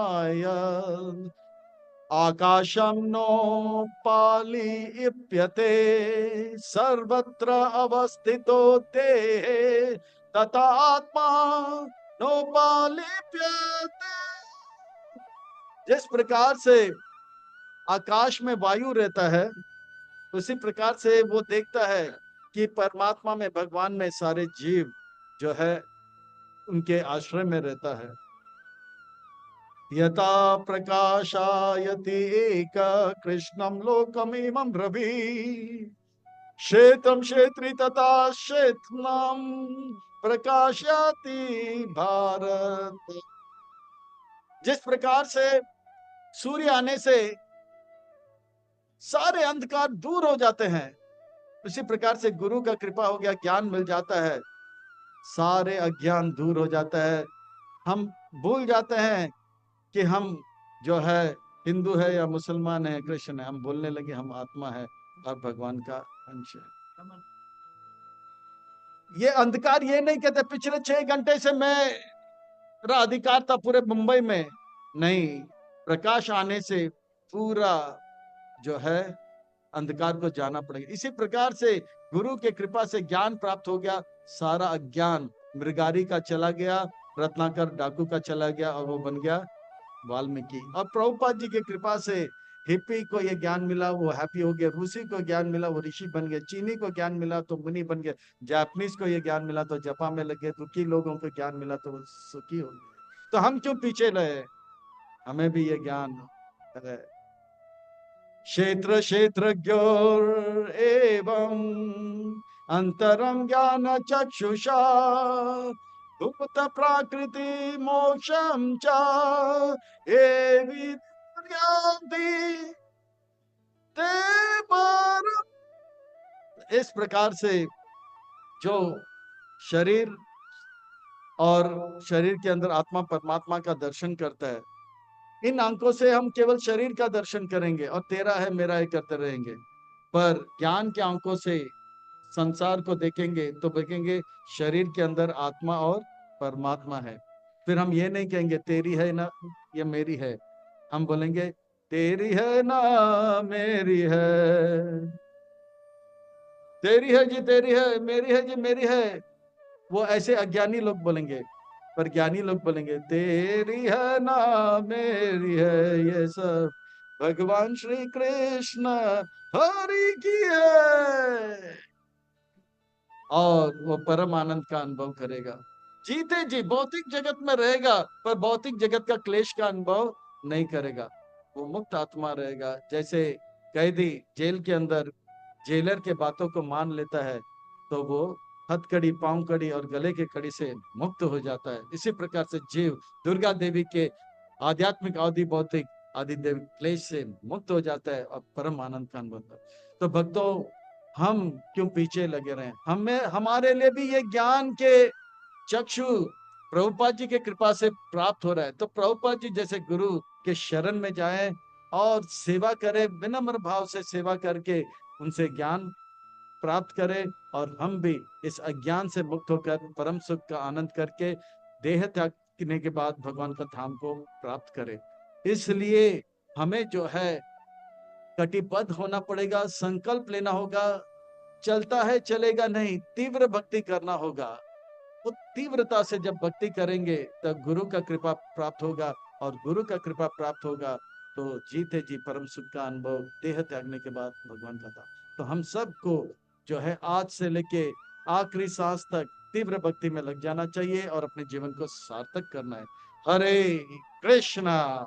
आकाशम नोपालिप्यते सर्वत्र अवस्थितो ते तथा आत्मा नोपालिप्यते। जिस प्रकार से आकाश में वायु रहता है, उसी प्रकार से वो देखता है कि परमात्मा में, भगवान में सारे जीव जो है उनके आश्रय में रहता है। यथा प्रकाशायति एक कृष्णम लोकमिमं रवि क्षेत्रम क्षेत्री तथा क्षेत्रम प्रकाशयति भारत। जिस प्रकार से सूर्य आने से सारे अंधकार दूर हो जाते हैं, उसी प्रकार से गुरु का कृपा हो गया, ज्ञान मिल जाता है, सारे अज्ञान दूर हो जाता है। हम भूल जाते हैं कि हम जो है हिंदू है या मुसलमान है, कृष्ण है, हम बोलने लगे हम आत्मा है और भगवान का अंश है। ये अंधकार ये नहीं कहते पिछले 6 घंटे से मेरा अधिकार था पूरे मुंबई में, नहीं, प्रकाश आने से पूरा जो है अंधकार को जाना पड़ेगा। इसी प्रकार से गुरु के कृपा से ज्ञान प्राप्त हो गया, सारा अज्ञान मृगारी का चला गया, रत्नाकर डाकू का चला गया और वो बन गया वाल्मीकि। और प्रभुपाद जी की कृपा से हिप्पी को ये ज्ञान मिला, वो हैप्पी हो गया, रूसी को ज्ञान मिला, वो ऋषि बन गए, चीनी को ज्ञान मिला तो मुनि बन गए, जापानीज को ये ज्ञान मिला तो जपा में लगे, दुखी लोगों को ज्ञान मिला तो वो सुखी हो गए। तो हम क्यों पीछे रहे, हमें भी ये ज्ञान है। क्षेत्र क्षेत्रज्ञो एवं अंतरं ज्ञान चक्षुषा भूत प्राकृति मोक्षम च ये विद्यान्ति ते परम। इस प्रकार से जो शरीर और शरीर के अंदर आत्मा परमात्मा का दर्शन करता है, इन आंखों से हम केवल शरीर का दर्शन करेंगे और तेरा है मेरा है करते रहेंगे, पर ज्ञान के आंखों से संसार को देखेंगे तो देखेंगे शरीर के अंदर आत्मा और परमात्मा है। फिर हम ये नहीं कहेंगे तेरी है ना ये मेरी है, हम बोलेंगे तेरी है ना मेरी है, तेरी है जी तेरी है, मेरी है जी मेरी है। वो ऐसे अज्ञानी लोग बोलेंगे, पर ज्ञानी लोग बोलेंगे तेरी है ना मेरी है, ये सब भगवान श्री कृष्ण हरि की है। और वो परम आनंद का अनुभव करेगा, जीते जी भौतिक जगत में रहेगा पर भौतिक जगत का क्लेश का अनुभव नहीं करेगा, वो मुक्त आत्मा रहेगा। जैसे कैदी जेल के अंदर जेलर के बातों को मान लेता है तो वो हथकड़ी, पांव कड़ी और गले के कड़ी से मुक्त हो जाता है। इसी प्रकार से जीव दुर्गा देवी के आध्यात्मिक आदि भौतिक आदि देव क्लेश से मुक्त हो जाता है और परम आनंद का अनुभव होता है। तो भक्तों, हम क्यों पीछे लगे रहे, हमें हमारे लिए भी ये ज्ञान के चक्षु प्रभुपाद जी के कृपा से प्राप्त हो रहा है। तो प्रभुपाद जी जैसे गुरु के शरण में जाएं और सेवा करें, विनम्र भाव से सेवा करके उनसे ज्ञान प्राप्त करें, और हम भी इस अज्ञान से मुक्त होकर परम सुख का आनंद करके देह त्याग करने के बाद भगवान का धाम को प्राप्त करें। इसलिए हमें जो है कटिबद्ध होना पड़ेगा, संकल्प लेना होगा, चलता है चलेगा नहीं, तीव्र भक्ति करना होगा। वो तीव्रता से जब भक्ति करेंगे तब गुरु का कृपा प्राप्त होगा, और गुरु का कृपा प्राप्त होगा तो जीते जी परम सुख का अनुभव देह त्यागने के बाद भगवान का था। तो हम सबको जो है आज से लेके आखिरी सांस तक तीव्र भक्ति में लग जाना चाहिए और अपने जीवन को सार्थक करना है। हरे कृष्णा।